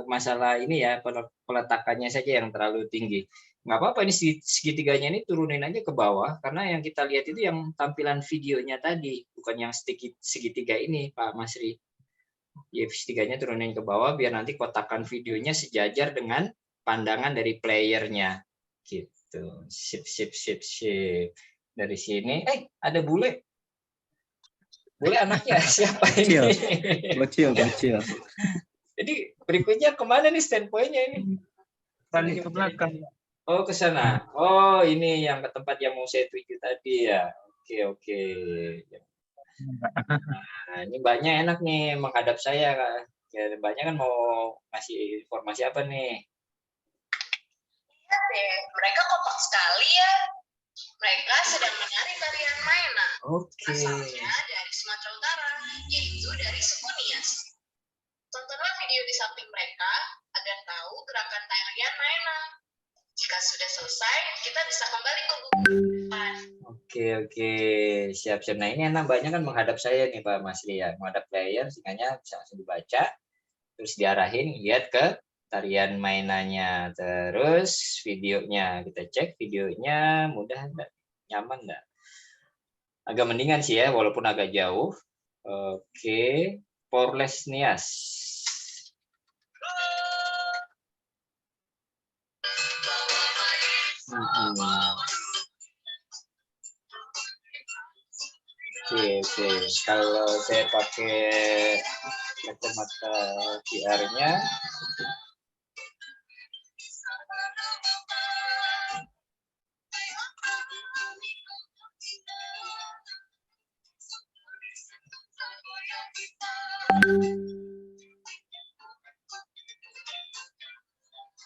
masalah ini ya, peletakannya saja yang terlalu tinggi. Nggak apa-apa, ini segitiganya ini turunin aja ke bawah, karena yang kita lihat itu yang tampilan videonya tadi, bukan yang segitiga ini Pak Masri. Ya, segitiganya turunin ke bawah biar nanti kotakan videonya sejajar dengan pandangan dari playernya. Gitu. Sip. Dari sini, ada bule. Bule anaknya siapa ini? Bocil. Jadi berikutnya kemana nih standpoint-nya ini? Balik ke belakang. Oh, ke sana. Oh, ini yang ke tempat yang mau saya tuju tadi ya. Oke. Nah, ini mbaknya enak nih menghadap saya. Ya, mbaknya kan mau ngasih informasi apa nih? Lihat deh, mereka kompak sekali ya. Mereka sedang menari tarian Maena. Oke. Asalnya dari Sumatera Utara, yaitu dari suku Nias. Tontonlah video di samping mereka agar tahu gerakan tarian Maena. Jika sudah selesai, kita bisa kembali ke buku depan. Oke, siap-siap. Nah ini nampaknya kan menghadap saya nih Pak Masri ya, menghadap layar, sehingga bisa langsung dibaca, terus diarahin lihat ke tarian mainannya, terus videonya kita cek videonya mudah enggak, nyaman enggak? Agak mendingan sih ya, walaupun agak jauh. Oke, Porles Nias. Oke. Kalau saya pakai kacamata VR-nya,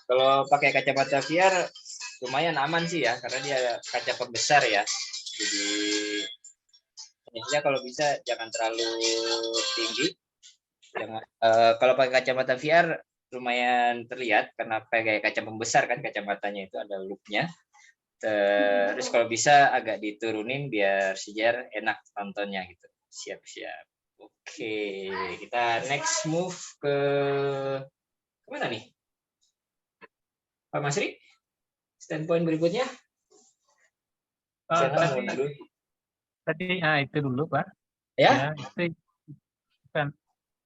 kalau pakai kacamata VR lumayan aman sih ya, karena dia kaca pembesar ya. Jadi ya kalau bisa jangan terlalu tinggi. Kalau pakai kacamata VR lumayan terlihat karena pakai kaca pembesar kan, kacamatanya itu ada loopnya. Terus kalau bisa agak diturunin biar sejar enak nontonnya gitu. Siap. Oke, kita next move ke mana nih? Pak Masri? Standpoint berikutnya? Tadi itu dulu Pak. Ya? Itu kan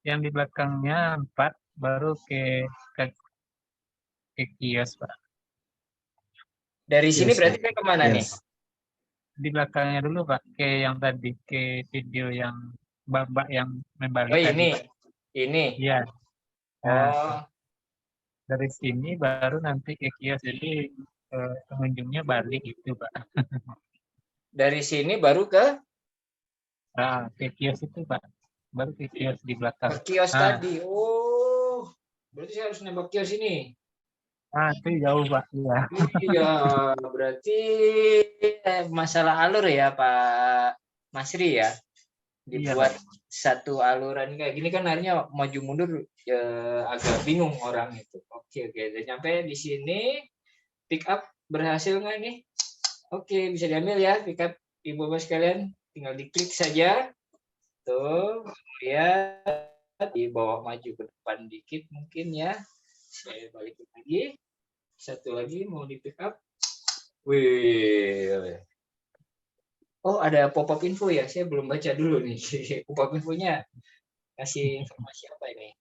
yang di belakangnya 4 baru ke kios Pak. Dari sini berarti saya kemana nih? Di belakangnya dulu Pak, ke yang tadi, ke video yang Mbak yang membalik tadi. Ini. Iya. Oh. Dari sini baru nanti ke kios, jadi pengunjungnya balik itu Pak. Dari sini baru ke? Ke kios itu Pak, baru ke kios di belakang. Ke kios tadi. Oh, berarti saya harus nembak kios ini. Itu jauh Pak. Iya, berarti masalah alur ya Pak Masri ya. Dibuat satu aluran kayak gini kan akhirnya maju mundur agak bingung orang itu. Oke. Udah nyampe di sini, pick up berhasil nggak nih? Oke, bisa diambil ya pick up ibu bapak sekalian. Tinggal diklik saja. Tuh, lihat di bawah maju ke depan dikit mungkin ya. Saya balikin lagi. Satu lagi mau di pick up. Wih. Oh, ada pop-up info ya. Saya belum baca dulu nih. Pop-up infonya kasih informasi apa ini?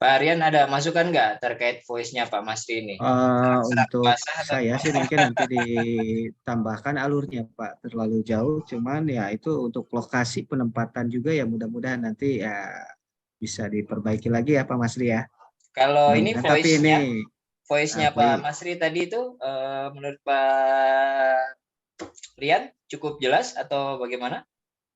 Pak Aryan ada masukan nggak terkait voice-nya Pak Masri ini? Untuk saya sih mungkin nanti ditambahkan alurnya Pak, terlalu jauh, cuman ya itu untuk lokasi penempatan juga ya mudah-mudahan nanti ya bisa diperbaiki lagi ya Pak Masri ya. Kalau ini voice-nya Pak Masri tadi itu menurut Pak Rian cukup jelas atau bagaimana?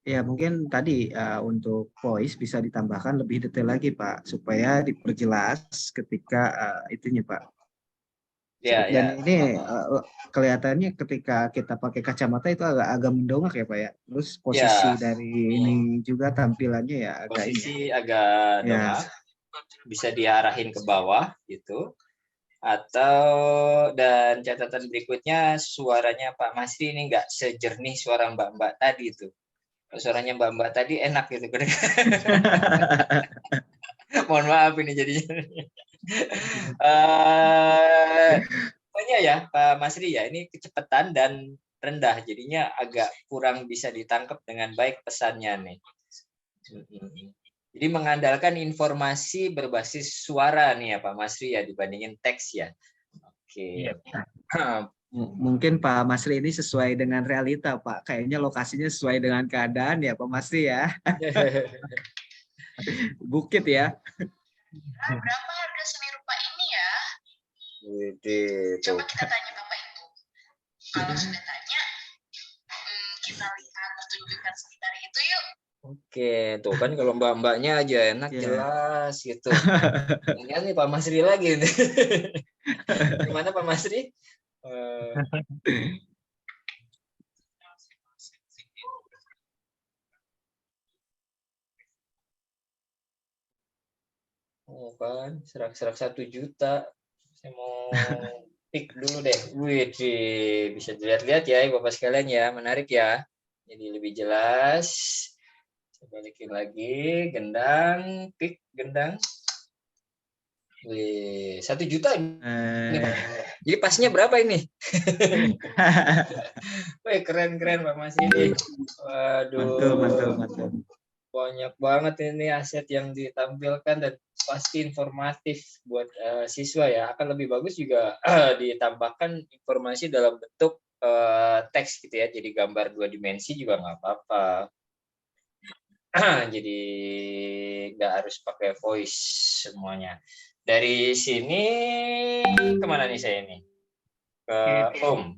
Ya mungkin tadi untuk voice bisa ditambahkan lebih detail lagi Pak, supaya diperjelas ketika itunya Pak. Dan ini kelihatannya ketika kita pakai kacamata itu agak mendongak ya Pak ya. Terus posisi dari ini juga tampilannya ya agak posisi agak dongak. Bisa diarahin ke bawah gitu. Dan catatan berikutnya suaranya Pak Masri ini nggak sejernih suara mbak-mbak tadi itu. Suaranya mbak-mbak tadi enak gitu. Mohon maaf ini jadinya. Pokoknya ya Pak Masri ya, ini kecepatan dan rendah, jadinya agak kurang bisa ditangkap dengan baik pesannya nih. Jadi mengandalkan informasi berbasis suara nih ya Pak Masri ya dibandingin teks ya. Oke. Mungkin Pak Masri ini sesuai dengan realita, Pak. Kayaknya lokasinya sesuai dengan keadaan ya, Pak Masri ya. Bukit ya. Berapa harga seni rupa ini ya? Widih, tuh. Coba kita tanya Bapak Ibu. Kalau sudah tanya, kita lihat pertunjukan sekitar itu yuk. Oke, tuh kan kalau mbak-mbaknya aja enak Iya. jelas gitu. Ini nih Pak Masri lagi. Gimana Pak Masri? Oh kan, serak-serak 1 juta. Saya mau pick dulu deh. Wih, bisa dilihat-lihat ya Bapak sekalian ya, menarik ya. Jadi lebih jelas. Saya balikin lagi, gendang, pick, gendang. Wih, 1 juta ini Pak. Jadi pasnya berapa ini? Wih, keren-keren Pak Mas ini. Waduh. Mantap. Banyak banget ini aset yang ditampilkan dan pasti informatif buat siswa ya. Akan lebih bagus juga ditambahkan informasi dalam bentuk teks gitu ya. Jadi gambar 2 dimensi juga nggak apa-apa. Jadi nggak harus pakai voice semuanya. Dari sini kemana nih saya ini? Ke home.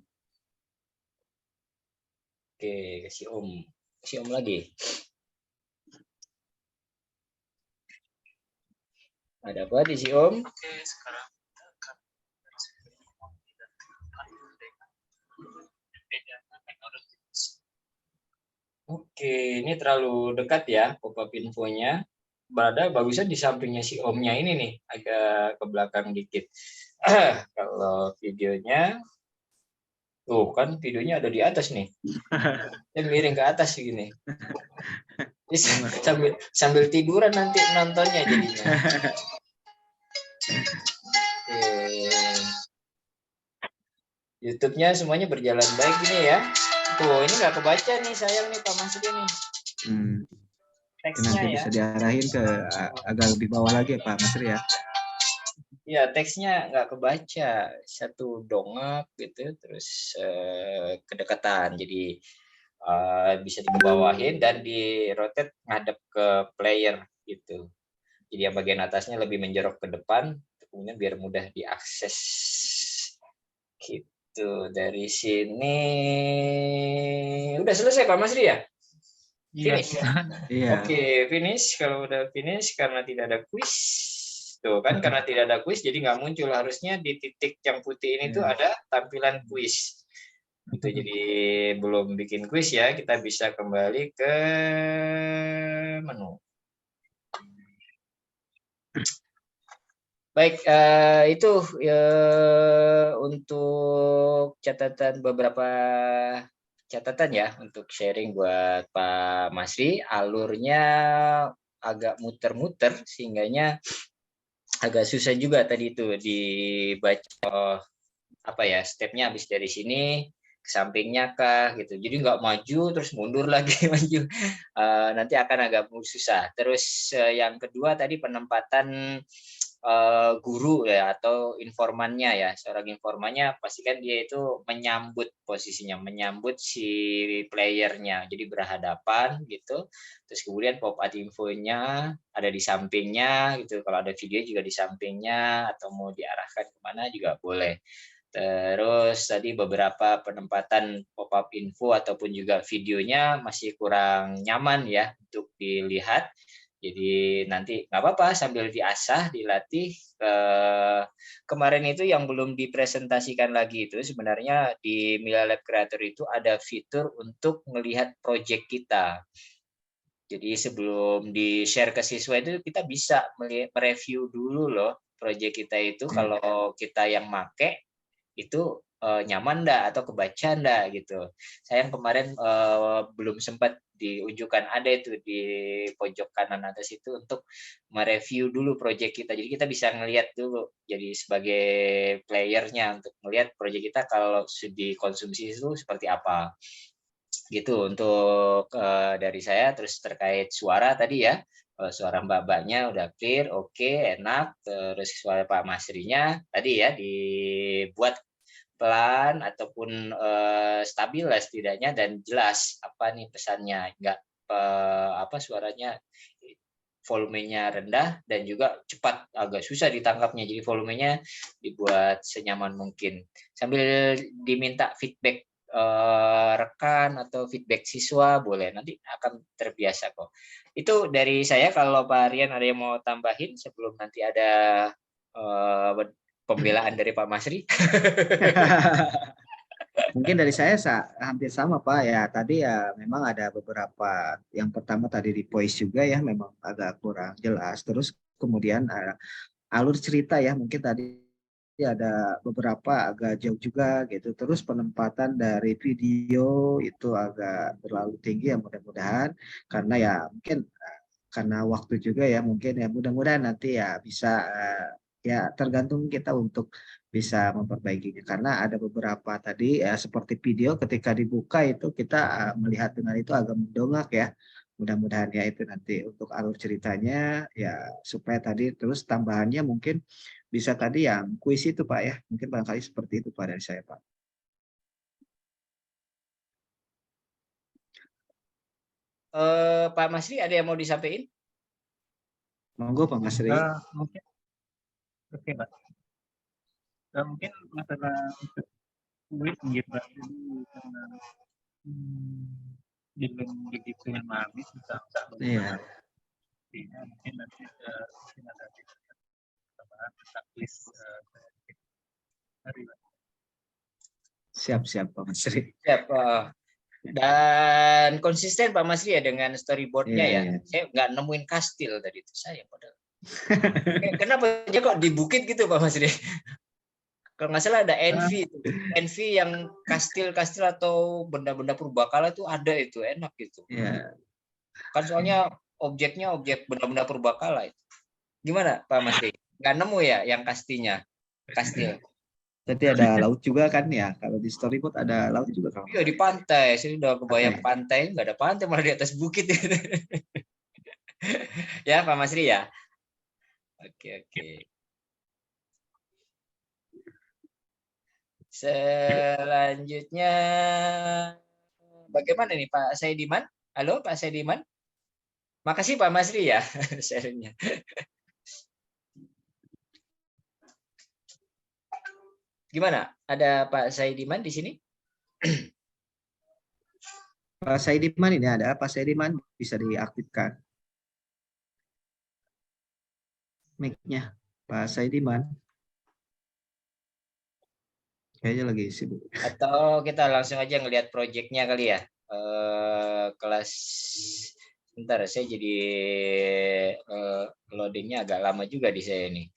Oke, kasih home. Kasih home lagi. Ada apa di si Om? Oke, sekarang kita akan Oke, ini terlalu dekat ya pop-up infonya. Berada bagusnya di sampingnya si Omnya ini nih, agak ke belakang dikit. Kalau videonya, tuh kan videonya ada di atas nih. Dia miring ke atas gini. Sambil tiduran nanti nontonnya jadinya. YouTube-nya semuanya berjalan baik ini ya. Tuh, ini nggak kebaca nih, sayang nih Pak Masri nih. Teksnya nanti ya. bisa diarahin ke agak lebih bawah lagi ya Pak Masri ya. Iya, teksnya nggak kebaca. Satu dongak gitu, terus kedekatan. Jadi bisa dikebawahin dan di rotate ngadep ke player gitu. Jadi yang bagian atasnya lebih menjorok ke depan, kemudian biar mudah diakses. Gitu. Dari sini udah selesai Pak Masri ya? Finish. Iya. Oke, finish. Kalau udah finish karena tidak ada quiz. Tuh kan karena tidak ada quiz jadi nggak muncul. Harusnya di titik yang putih ini tuh ada tampilan quiz. Gitu. Jadi belum bikin quiz ya, kita bisa kembali ke menu. Baik, itu untuk beberapa catatan ya untuk sharing buat Pak Masri. Alurnya agak muter-muter sehingganya agak susah juga tadi itu dibaca apa ya stepnya habis dari sini ke sampingnya kah gitu. Jadi nggak maju terus mundur lagi maju. Nanti akan agak susah. Terus yang kedua tadi penempatan guru ya atau informannya ya, seorang informannya pastikan dia itu menyambut posisinya, menyambut si playernya, jadi berhadapan gitu. Terus kemudian pop up infonya ada di sampingnya gitu, kalau ada video juga di sampingnya atau mau diarahkan kemana juga boleh. Terus tadi beberapa penempatan pop-up info ataupun juga videonya masih kurang nyaman ya untuk dilihat. Jadi nanti nggak apa-apa sambil diasah, dilatih. Kemarin itu yang belum dipresentasikan lagi itu sebenarnya di Mila Lab Creator itu ada fitur untuk melihat project kita. Jadi sebelum di-share ke siswa itu kita bisa mereview dulu loh project kita itu kalau kita yang make itu nyaman enggak atau kebaca enggak gitu. Saya yang kemarin belum sempat diunjukkan ada itu di pojok kanan atas itu untuk mereview dulu project kita. Jadi kita bisa ngelihat dulu jadi sebagai playernya untuk melihat project kita kalau dikonsumsi itu seperti apa. Gitu untuk dari saya. Terus terkait suara tadi ya. Suara mbak-mbaknya udah clear, oke, enak. Terus suara Pak Masrinya tadi ya dibuat pelan ataupun stabil lah setidaknya, dan jelas apa nih pesannya, nggak suaranya volumenya rendah dan juga cepat, agak susah ditangkapnya, jadi volumenya dibuat senyaman mungkin sambil diminta feedback rekan atau feedback siswa, boleh, nanti akan terbiasa kok. Itu dari saya. Kalau Pak Rian ada yang mau tambahin sebelum nanti ada pembelaan dari Pak Masri? Mungkin dari saya hampir sama Pak ya. Tadi ya memang ada beberapa, yang pertama tadi di voice juga ya memang agak kurang jelas. Terus kemudian alur cerita ya mungkin tadi ada beberapa agak jauh juga gitu. Terus penempatan dari video itu agak terlalu tinggi ya, mudah-mudahan karena ya mungkin karena waktu juga ya, mungkin ya mudah-mudahan nanti ya bisa ya tergantung kita untuk bisa memperbaikinya, karena ada beberapa tadi ya seperti video ketika dibuka itu kita melihat dengan itu agak mendongak ya. Mudah-mudahan ya itu nanti untuk alur ceritanya ya, supaya tadi terus tambahannya mungkin bisa tadi yang kuis itu Pak ya, mungkin barangkali seperti itu Pak dari saya Pak. Pak Masri ada yang mau disampaikan? Monggo Pak Masri. Mungkin oke Pak. Mungkin masalah untuk kuis gitu Pak. Jadi karena belum begitu memahami tentang Iya. mungkin nanti mungkin ada tambahan tentang kuis hari Pak. Siap Pak Masri. Siap. Dan konsisten Pak Masri ya dengan storyboardnya Iya, ya. iya. Saya nggak nemuin kastil tadi itu saya padahal. Kenapa aja kok dibukit gitu Pak Masri? Kalau nggak salah ada envy yang kastil-kastil atau benda-benda purbakala itu ada, itu enak gitu. Iya. Kan soalnya objeknya objek benda-benda purbakala itu. Gimana Pak Masri? Nggak nemu ya yang kastil? Tadi ada laut juga kan ya, kalau di storyboard ada laut juga kalau Iya di pantai, saya udah kebayang Pantai. pantai, nggak ada pantai malah di atas bukit. Ya Pak Masri ya. Oke. Selanjutnya bagaimana nih Pak Saidiman? Halo Pak Saidiman. Makasih Pak Masri ya sharingnya. Gimana? Ada Pak Saidiman di sini? Pak Saidiman ini ada, Pak Saidiman bisa diaktifkan mic-nya. Pak Saidiman kayaknya lagi sibuk. Atau kita langsung aja ngelihat proyeknya kali ya. Kelas bentar, saya jadi loadingnya agak lama juga di saya ini.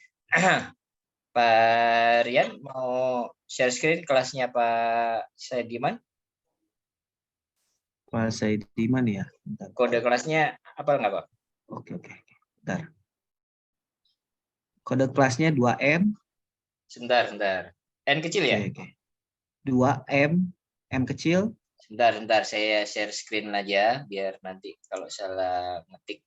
Pak Rian mau share screen kelasnya Pak Saidiman? Pak Saidiman ya. Bentar. Kode kelasnya apa enggak Pak? Oke. Bentar. Kode kelasnya 2M. Sebentar. N kecil ya? Oke. 2M, M kecil. Sebentar, saya share screen aja biar nanti kalau salah ngetik.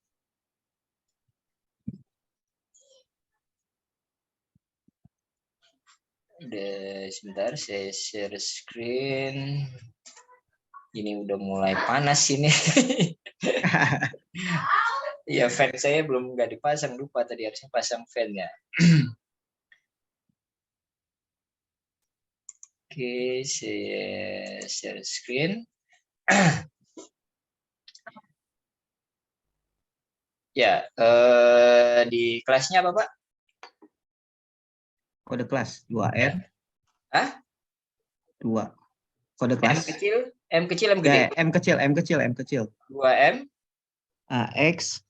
Sebentar, saya share screen. Ini udah mulai panas ini. Ya, fan saya belum nggak dipasang, lupa tadi harusnya pasang fan ya. Oke, saya share screen. Ya, di kelasnya apa Pak? Kode kelas 2M. Hah? 2. Kode kelas. M kecil, M gede. M kecil. 2M. X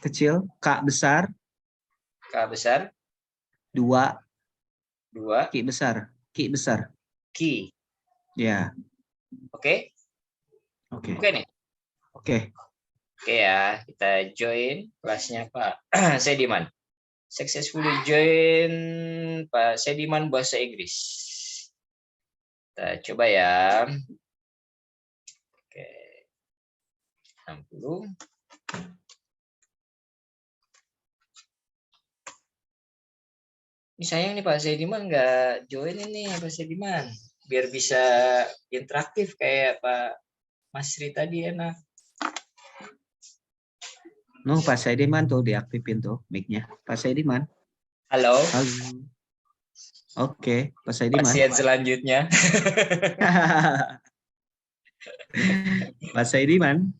kecil, K besar. 2. Ki besar. Ya. Oke nih. Oke ya, kita join kelasnya Pak Saidiman. Successfully join Pak Saidiman bahasa Inggris. Kita coba ya. Oke. 60. Ini sayang nih Pak Sediman nggak join ini Pak Sediman. Biar bisa interaktif kayak Pak Masri tadi enak. Pak Saidiman tuh diaktifin tuh mic-nya. Pak Saidiman. Halo, Halo. Oke, Pak Saidiman. pasien selanjutnya. Pak Saidiman.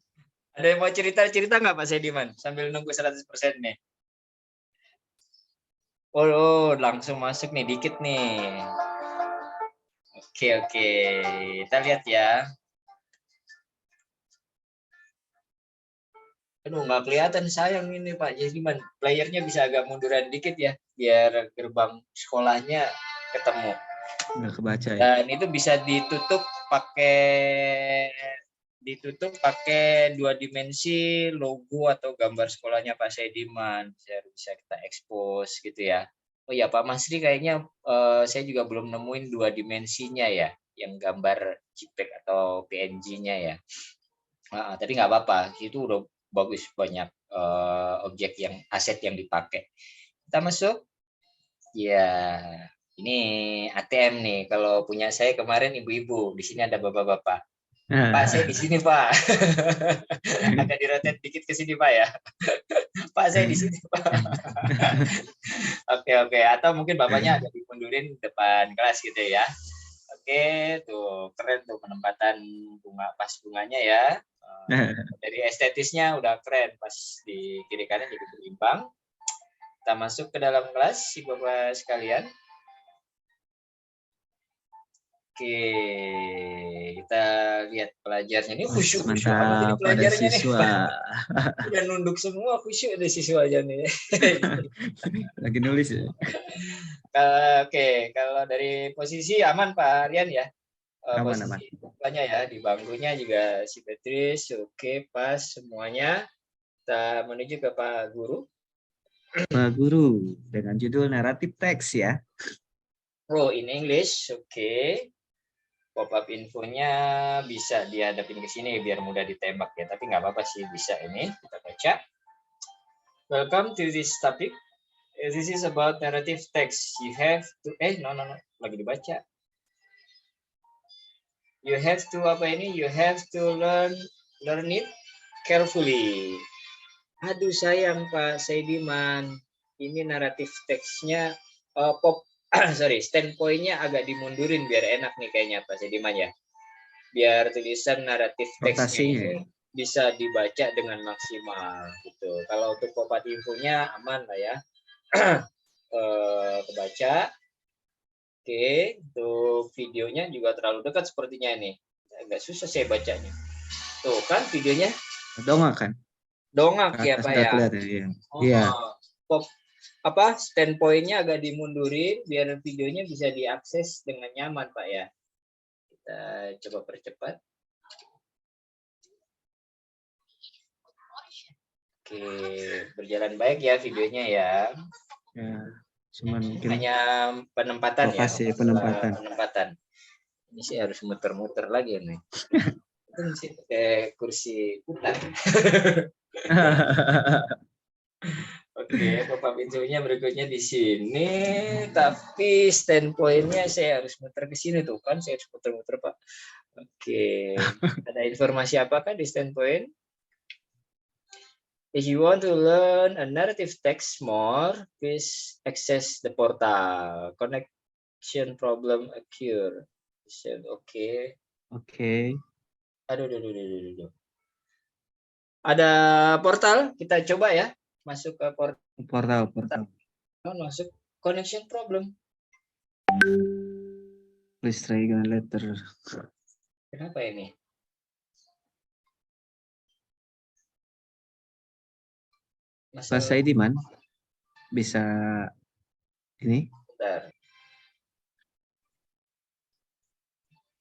Ada yang mau cerita-cerita nggak Pak Sediman? Sambil nunggu 100% nih. Oh, langsung masuk nih, dikit nih. Oke. Kita lihat ya. Aduh, nggak kelihatan, sayang ini Pak Sediman. Playernya bisa agak munduran dikit ya, biar gerbang sekolahnya ketemu. Nggak kebaca ya. Dan itu bisa ditutup pakai 2 dimensi logo atau gambar sekolahnya Pak Sediman. Bisa kita expose gitu ya. Oh ya Pak Masri, kayaknya saya juga belum nemuin 2 dimensinya ya, yang gambar JPEG atau PNG-nya ya. Tapi nggak apa-apa, itu udah bagus, banyak objek yang aset yang dipakai. Kita masuk. Ya, ini ATM nih. Kalau punya saya kemarin ibu-ibu, di sini ada bapak-bapak. Pak, saya di sini Pak. Agak dirotate dikit ke sini Pak ya. Pak, saya di sini Pak. Oke. Atau mungkin bapaknya agak dimundurin depan kelas gitu ya. Oke, tuh keren tuh penempatan bunganya ya. Dari estetisnya udah keren, pas di kiri kanan jadi berimbang. Kita masuk ke dalam kelas, si Bapak sekalian. Oke, kita lihat pelajarnya. Ini khusyuk Mantap, pada siswa. Udah nunduk semua, khusyuk ada siswanya nih. Lagi nulis ya. Oke, kalau dari posisi aman Pak Rian ya. Aman. Posisi ya, di bangkunya juga simetris. Oke, pas semuanya. Kita menuju ke Pak Guru. Pak Guru, dengan judul naratif teks ya. Oh, in English, oke. Pop-up infonya bisa dihadapin ke sini biar mudah ditembak ya. Tapi nggak apa-apa sih, bisa ini. Kita baca. Welcome to this topic. This is about narrative text. You have to... no. Lagi dibaca. You have to You have to learn it carefully. Aduh sayang Pak Saidiman, ini naratif teksnya standpoint-nya agak dimundurin biar enak nih kayaknya Pak Saidiman ya. Biar tulisan naratif teksnya ini bisa dibaca dengan maksimal gitu. Kalau untuk pop-up infonya aman lah ya. Kebaca. Oke, untuk videonya juga terlalu dekat sepertinya ini. Agak susah saya bacanya. Tuh kan videonya. Dongak ya Pak ya. Iya. Standpoint-nya agak dimundurin biar videonya bisa diakses dengan nyaman Pak ya. Kita coba percepat. Oke, berjalan baik ya videonya ya. Ya, cuman mungkin hanya penempatan ya. Penempatan. Ini sih harus muter-muter lagi nih. Itu mesti pakai kursi putar. Oke, pop-up infonya berikutnya di sini, tapi standpoint-nya saya harus muter ke sini tuh kan, saya harus muter-muter Pak. Oke, ada informasi apakah di standpoint? If you want to learn a narrative text more, please access the portal. Connection problem occur. Oke. Aduh. Ada portal, kita coba ya. Masuk ke portal. Masuk connection problem. Please try again later. Kenapa ini? Pak Saidiman bisa ini? Bentar.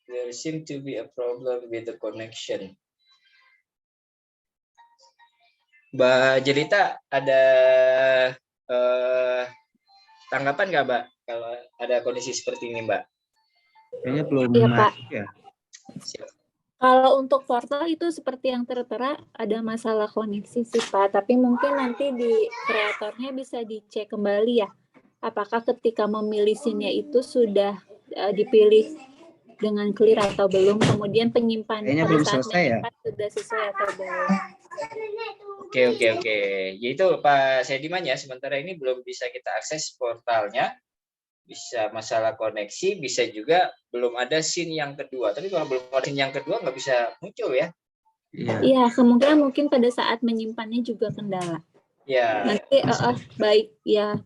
There seem to be a problem with the connection. Mbak Jelita, ada tanggapan nggak Mbak kalau ada kondisi seperti ini Mbak? Kayaknya belum masuk ya. Kalau untuk portal itu seperti yang tertera ada masalah koneksi sih Pak, tapi mungkin nanti di kreatornya bisa dicek kembali ya. apakah ketika memilih scene-nya itu sudah dipilih dengan clear atau belum, kemudian penyimpan Kayaknya pada belum saat selesai ya. menyimpan sudah sesuai atau belum. Oke. Yaitu Pak Sediman ya, sementara ini belum bisa kita akses portalnya. Bisa masalah koneksi, bisa juga belum ada scene yang kedua. Tapi kalau belum ada scene yang kedua nggak bisa muncul ya. Iya, kemungkinan mungkin pada saat menyimpannya juga kendala. Ya. Nanti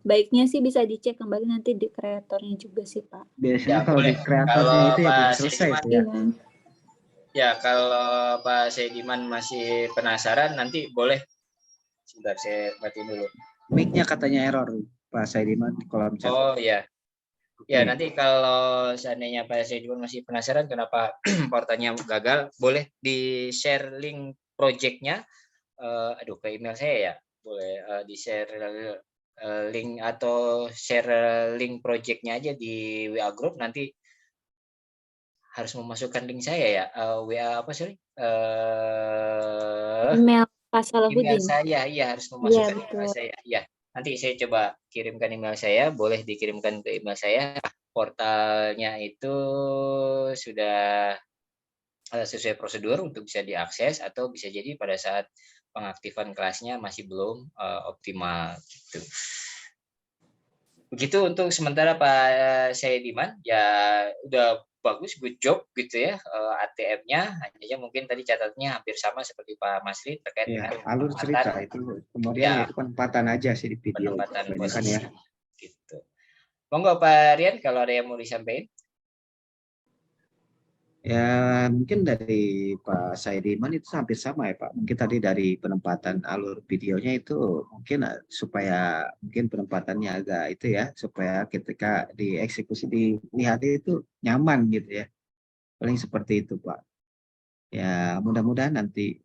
baiknya sih bisa dicek kembali nanti di kreatornya juga sih, Pak. Biasanya Ya, kalau di boleh. kreatornya Kalau itu ya belum Pak selesai Sediman, itu ya. Iya. ya kalau Pak Sediman masih penasaran, nanti boleh. Sebentar, saya matiin dulu. Mic-nya katanya error, Pak Saidiman, kalau misalnya. Oh ya. Ya, Oke. nanti kalau seandainya Pak Sediman masih penasaran kenapa portalnya gagal, boleh di-share link project-nya. Ke email saya ya. Boleh di-share link atau share link project-nya aja di WA group, nanti harus memasukkan link saya ya. WA apa sih? Email Pak Email Salahuddin. saya, iya harus Iya, memasukkan email betul. saya. Ya, nanti saya coba kirimkan email saya, boleh dikirimkan ke email saya. Portalnya itu sudah sesuai prosedur untuk bisa diakses, atau bisa jadi pada saat pengaktifan kelasnya masih belum optimal gitu. Begitu untuk sementara Pak Saidiman, ya udah bagus, good job gitu ya, ATM-nya. Hanya saja mungkin tadi catatannya hampir sama seperti Pak Masri terkait Ya, dengan alur cerita itu. Kemudian ya, itu penempatan aja sih di video. penempatan Kebanyakan posisi. ya. Gitu. Monggo Pak Rian kalau ada yang mau disampaikan. Ya, mungkin dari Pak Saidiman itu hampir sama ya Pak. Mungkin tadi dari penempatan alur videonya itu mungkin supaya mungkin penempatannya agak itu ya, supaya ketika dieksekusi dilihat itu nyaman gitu ya. Paling seperti itu Pak. Ya, mudah-mudahan nanti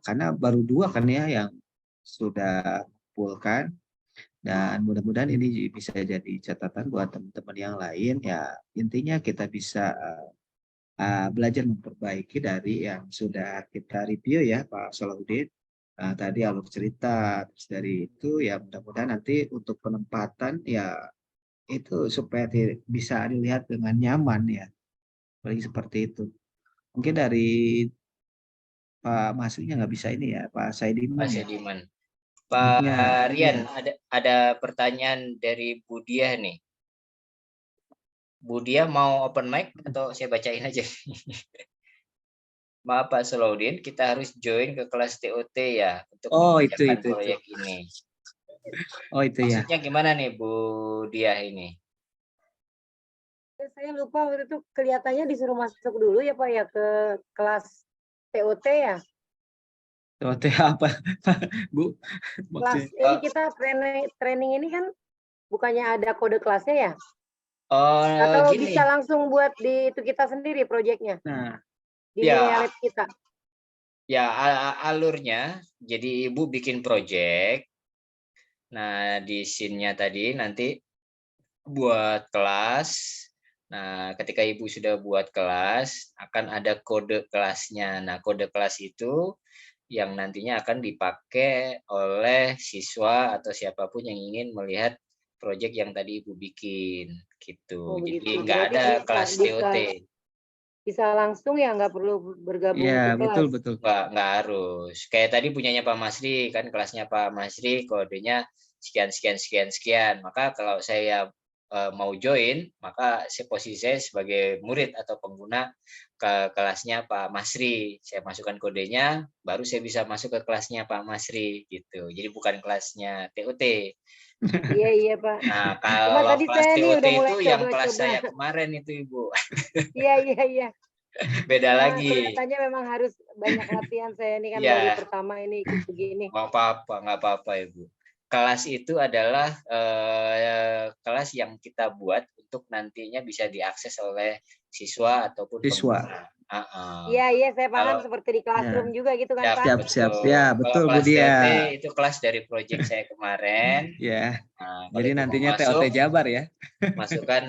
karena baru 2 kan ya yang sudah kumpulkan, dan mudah-mudahan ini bisa jadi catatan buat teman-teman yang lain ya. Intinya kita bisa belajar memperbaiki dari yang sudah kita review ya Pak Salahuddin. Tadi alur cerita, terus dari itu ya mudah-mudahan nanti untuk penempatan ya itu supaya bisa dilihat dengan nyaman ya. Paling seperti itu. Mungkin dari Pak Masrinya nggak bisa ini ya, Pak Saidiman Pak ya. Saidiman. Mic-nya, Pak Rian, iya. ada pertanyaan dari Bu Diah nih. Bu Diah mau open mic atau saya bacain aja? Maaf Pak Salahuddin, kita harus join ke kelas TOT ya untuk Oh, mengerjakan itu. proyek ini. Oh, itu ya. Maksudnya gimana nih Bu Diah ini? Saya lupa waktu itu kelihatannya disuruh masuk dulu ya Pak ya ke kelas TOT ya. TOT apa, Bu? Kelas Maksudnya. ini kita training ini kan bukannya ada kode kelasnya ya? Oh, Atau gini. bisa langsung buat di itu kita sendiri proyeknya Nah, di ya. lab kita. Ya, alurnya jadi Ibu bikin project. Nah, di scene-nya tadi nanti buat kelas. Nah, ketika Ibu sudah buat kelas, akan ada kode kelasnya. Nah, kode kelas itu yang nantinya akan dipakai oleh siswa atau siapapun yang ingin melihat proyek yang tadi Ibu bikin gitu. Oh, Jadi begitu. nggak Berarti ada kelas TOT. bisa langsung ya, nggak perlu bergabung ya ke kelas. betul. Nggak harus. Kayak tadi punyanya Pak Masri, kan kelasnya Pak Masri kodenya sekian. Maka kalau saya mau join, maka posisi saya sebagai murid atau pengguna ke kelasnya Pak Masri. Saya masukkan kodenya, baru saya bisa masuk ke kelasnya Pak Masri gitu. Jadi bukan kelasnya TOT. Iya Pak. Nah, Cuma kalau tadi kelas saya nih TOT udah mulai itu yang kelas coba-coba. saya kemarin itu Ibu. Iya. Beda Nah, lagi. kelihatannya memang harus banyak latihan, saya ini kan Ya. baru pertama ini ikut begini. Nggak apa-apa Ibu. Kelas itu adalah kelas yang kita buat untuk nantinya bisa diakses oleh siswa ataupun Siswa. pengguna. Iya, saya paham Kalau- seperti di classroom juga gitu kan Pak. Siap. Ya, betul Kalau Bu kelas Dia. TOT itu kelas dari proyek saya kemarin. Ya. Nah, Jadi Ibu nantinya mau TOT masuk, Jabar ya. masukkan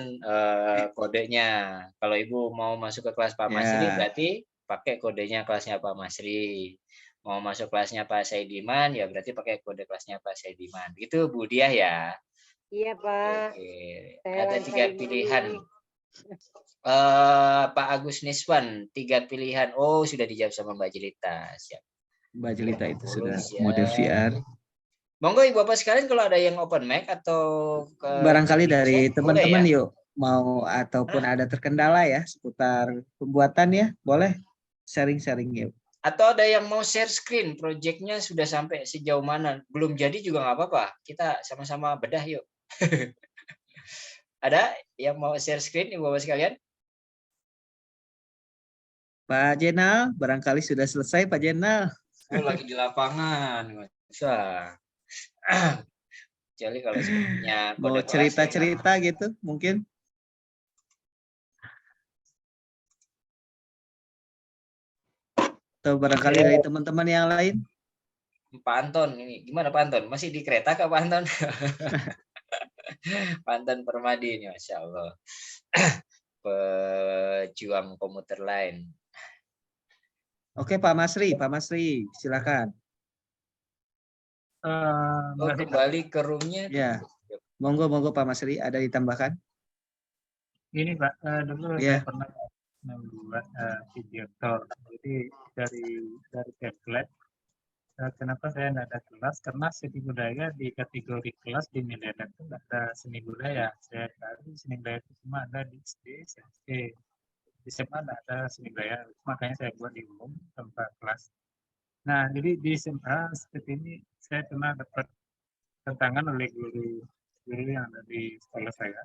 kodenya. Kalau Ibu mau masuk ke kelas Pak Masri, berarti pakai kodenya kelasnya Pak Masri. Mau masuk kelasnya Pak Saidiman, ya berarti pakai kode kelasnya Pak Saidiman. Gitu Bu Diah ya. Iya Pak, Oke, saya ada 3 lancarin dulu pilihan. ini. Pak Agus Niswan, 3 pilihan. Oh, sudah dijawab sama Mbak Jelita. Siap. Mbak Jelita itu sudah Siap. model VR. Monggo Ibu Bapak sekalian kalau ada yang open mic atau Barangkali dari chat, boleh teman-teman ya? yuk mau ataupun ada terkendala ya seputar pembuatan ya, boleh sharing-sharing yuk. Atau ada yang mau share screen, proyeknya sudah sampai sejauh mana? Belum jadi juga nggak apa-apa. Kita sama-sama bedah yuk. Ada yang mau share screen Ibu Bapak sekalian? Pak Jenal, barangkali sudah selesai Pak Jenal. Oh, lagi di lapangan. Wah. Kecuali kalau sepertinya Mau kode kelas cerita-cerita gitu mungkin. Atau barangkali dari teman-teman yang lain. Pak Anton ini gimana Pak Anton? Masih di kereta kah Pak Anton? Pak Anton Permadi ini, Masya Allah. Pejuang komuter lain. Oke Pak Masri silakan. Oh, kembali ke roomnya. Ya, monggo Pak Masri, ada ditambahkan? Ini Pak, dulu Ya. saya pernah membuat video tour. Jadi dari template. Kenapa saya nggak ada kelas? Karena seni budaya di kategori kelas di Milenial itu nggak ada seni budaya. Saya cari seni budaya itu cuma ada di SD, SMP. Di SMA nggak ada seni budaya. Makanya saya buat di umum tanpa kelas. Nah, jadi di SMA seperti ini saya pernah dapat tantangan oleh guru yang ada di sekolah saya.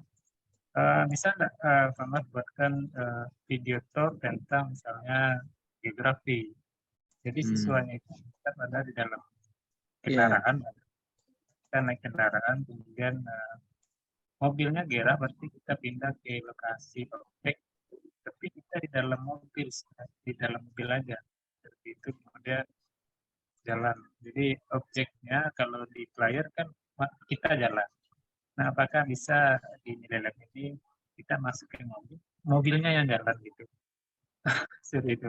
Bisa nggak Pak buatkan video tour tentang misalnya geografi. Jadi siswanya itu kita ada di dalam kendaraan, kita naik kendaraan, kemudian mobilnya Gera, berarti kita pindah ke lokasi objek, tapi kita di dalam mobil aja, seperti itu, kemudian jalan. Jadi objeknya kalau di player kan kita jalan. Nah, apakah bisa di Milenial ini kita masuk ke mobilnya yang jalan gitu? Seperti itu.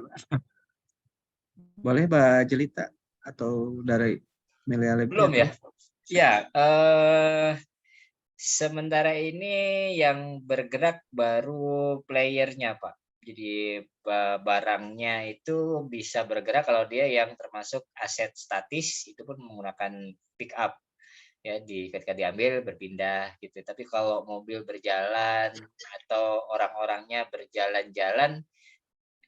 Boleh Mbak Jelita atau dari Milenial? Belum ya? Ya, sementara ini yang bergerak baru playernya Pak. Jadi barangnya itu bisa bergerak kalau dia yang termasuk aset statis itu pun menggunakan pick up ya, ketika diambil berpindah gitu. Tapi kalau mobil berjalan atau orang-orangnya berjalan-jalan,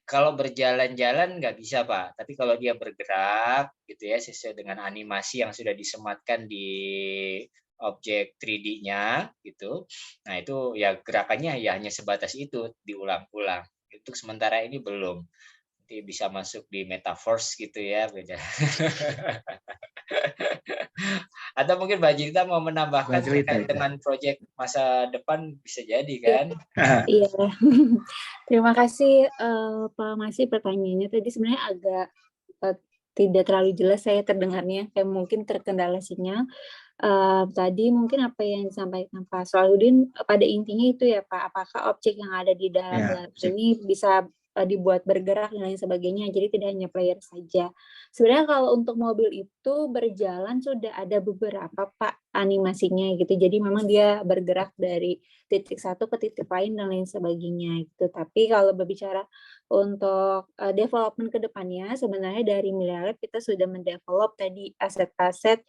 kalau berjalan-jalan nggak bisa Pak, tapi kalau dia bergerak gitu ya sesuai dengan animasi yang sudah disematkan di objek 3D-nya gitu. Nah, itu ya gerakannya ya hanya sebatas itu, diulang-ulang. Untuk sementara ini belum. Nanti bisa masuk di metaverse gitu ya, beda. Atau mungkin Mbak Jelita mau menambahkan terkait dengan proyek masa depan, bisa jadi kan? Iya. Terima kasih Pak Masih pertanyaannya tadi sebenarnya agak tidak terlalu jelas saya terdengarnya, kayak mungkin terkendala sinyal. Tadi mungkin apa yang disampaikan Pak Salahuddin pada intinya itu ya Pak, apakah objek yang ada di dalam lab ini bisa dibuat bergerak dan lain sebagainya, jadi tidak hanya player saja. Sebenarnya kalau untuk mobil itu berjalan sudah ada beberapa Pak animasinya gitu, jadi memang dia bergerak dari titik satu ke titik lain dan lain sebagainya gitu. Tapi kalau berbicara untuk development ke depannya, sebenarnya dari Milenial kita sudah mendevelop tadi aset-aset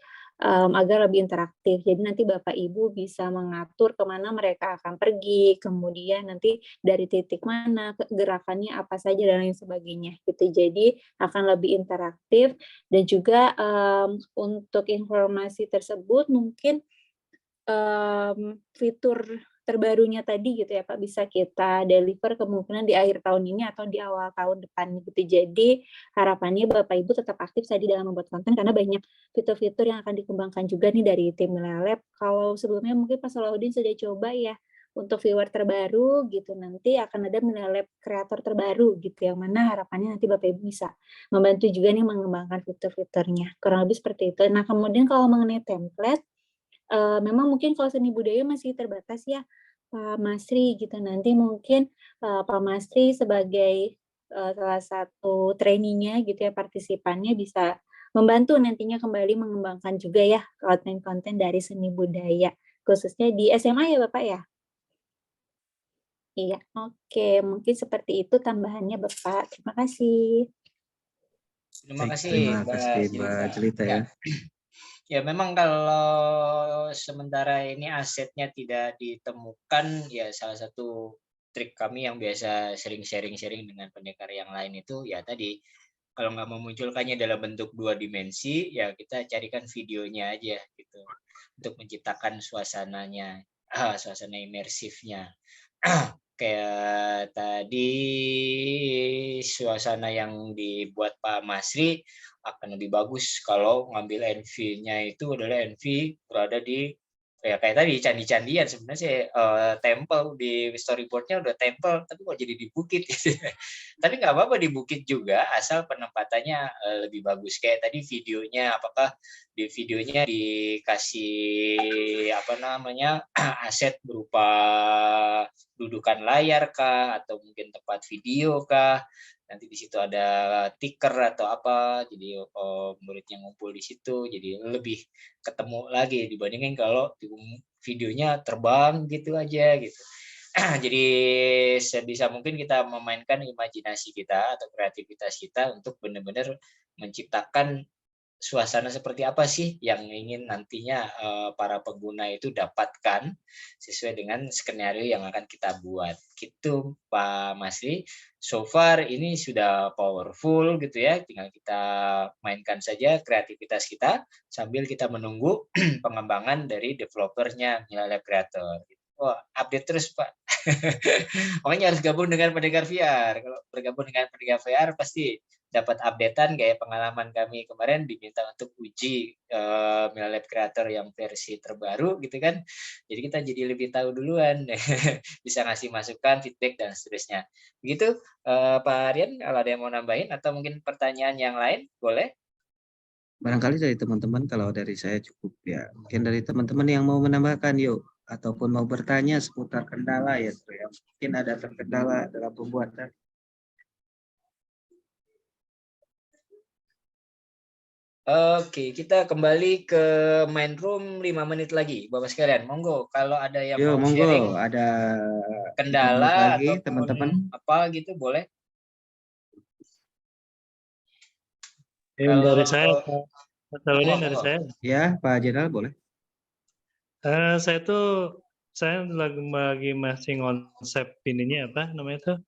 agar lebih interaktif. Jadi nanti Bapak Ibu bisa mengatur kemana mereka akan pergi, kemudian nanti dari titik mana, gerakannya apa saja dan lain sebagainya. Gitu. Jadi akan lebih interaktif dan juga untuk informasi tersebut mungkin fitur terbarunya tadi gitu ya Pak bisa kita deliver kemungkinan di akhir tahun ini atau di awal tahun depan gitu. Jadi harapannya Bapak Ibu tetap aktif tadi dalam membuat konten karena banyak fitur-fitur yang akan dikembangkan juga nih dari tim Milenial. Kalau sebelumnya mungkin Pak Salahuddin sudah coba ya untuk viewer terbaru gitu, nanti akan ada Milenial kreator terbaru gitu yang mana harapannya nanti Bapak Ibu bisa membantu juga nih mengembangkan fitur-fiturnya. Kurang lebih seperti itu. Nah, kemudian kalau mengenai template memang mungkin kalau seni budaya masih terbatas ya Pak Masri gitu. Nanti mungkin Pak Masri sebagai salah satu trainee-nya gitu ya, partisipannya bisa membantu nantinya kembali mengembangkan juga ya konten-konten dari seni budaya khususnya di SMA ya Bapak ya? Iya, oke. Mungkin seperti itu tambahannya Bapak. Terima kasih. Terima Baik, kasih terima Mbak kasih Mbak Jelita. Jelita Ya, ya. ya memang kalau sementara ini asetnya tidak ditemukan, ya salah satu trik kami yang biasa sering sharing-sharing dengan pendekar yang lain itu ya tadi, kalau nggak memunculkannya dalam bentuk 2 dimensi, ya kita carikan videonya aja gitu, untuk menciptakan suasananya, suasana imersifnya. Kayak tadi suasana yang dibuat Pak Masri akan lebih bagus kalau ngambil NV-nya itu adalah NV berada di ya kayak tadi candi-candian sebenarnya sih tempel di storyboardnya udah tempel tapi kok jadi di bukit gitu. Tapi nggak apa-apa di bukit juga asal penempatannya lebih bagus kayak tadi videonya apakah di videonya dikasih apa namanya aset berupa dudukan layar kah atau mungkin tempat video kah nanti di situ ada tiker atau apa jadi muridnya ngumpul di situ jadi lebih ketemu lagi dibandingin kalau videonya terbang gitu aja gitu. Jadi sebisa mungkin kita memainkan imajinasi kita atau kreativitas kita untuk benar-benar menciptakan suasana seperti apa sih yang ingin nantinya para pengguna itu dapatkan sesuai dengan skenario yang akan kita buat. Gitu Pak Masri. So far ini sudah powerful gitu ya. Tinggal kita mainkan saja kreativitas kita sambil kita menunggu pengembangan dari developernya Mila Lab Creator. Wah, update terus Pak. Makanya harus gabung dengan Pendekar VR. Kalau bergabung dengan Pendekar VR pasti dapat updatean kayak pengalaman kami kemarin diminta untuk uji Mila Lab Creator yang versi terbaru gitu kan. Jadi kita jadi lebih tahu duluan bisa ngasih masukan, feedback dan seterusnya. Begitu Pak Aryan kalau ada yang mau nambahin atau mungkin pertanyaan yang lain boleh. Barangkali dari teman-teman kalau dari saya cukup ya. Mungkin dari teman-teman yang mau menambahkan yuk ataupun mau bertanya seputar kendala ya, mungkin ada terkendala dalam pembuatan. Oke, kita kembali ke main room 5 menit lagi, Bapak sekalian. Monggo, kalau ada yang Yo, mau monggo, sharing ada 5 menit kendala lagi ataupun teman-teman. apa gitu boleh. Yang dari Kalau saya, Pak Saludin dari saya. Ya, Pak Jenderal boleh. Saya lagi masih konsep ininya apa namanya tuh?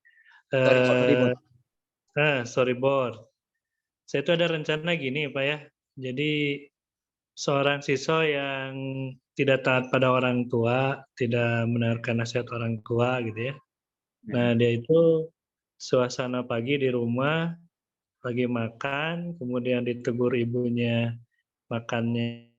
Storyboard. Storyboard. Saya itu ada rencana gini Pak ya. Jadi seorang siswa yang tidak taat pada orang tua, tidak mendengarkan nasihat orang tua gitu ya. Nah dia itu suasana pagi di rumah, lagi makan, kemudian ditegur ibunya makannya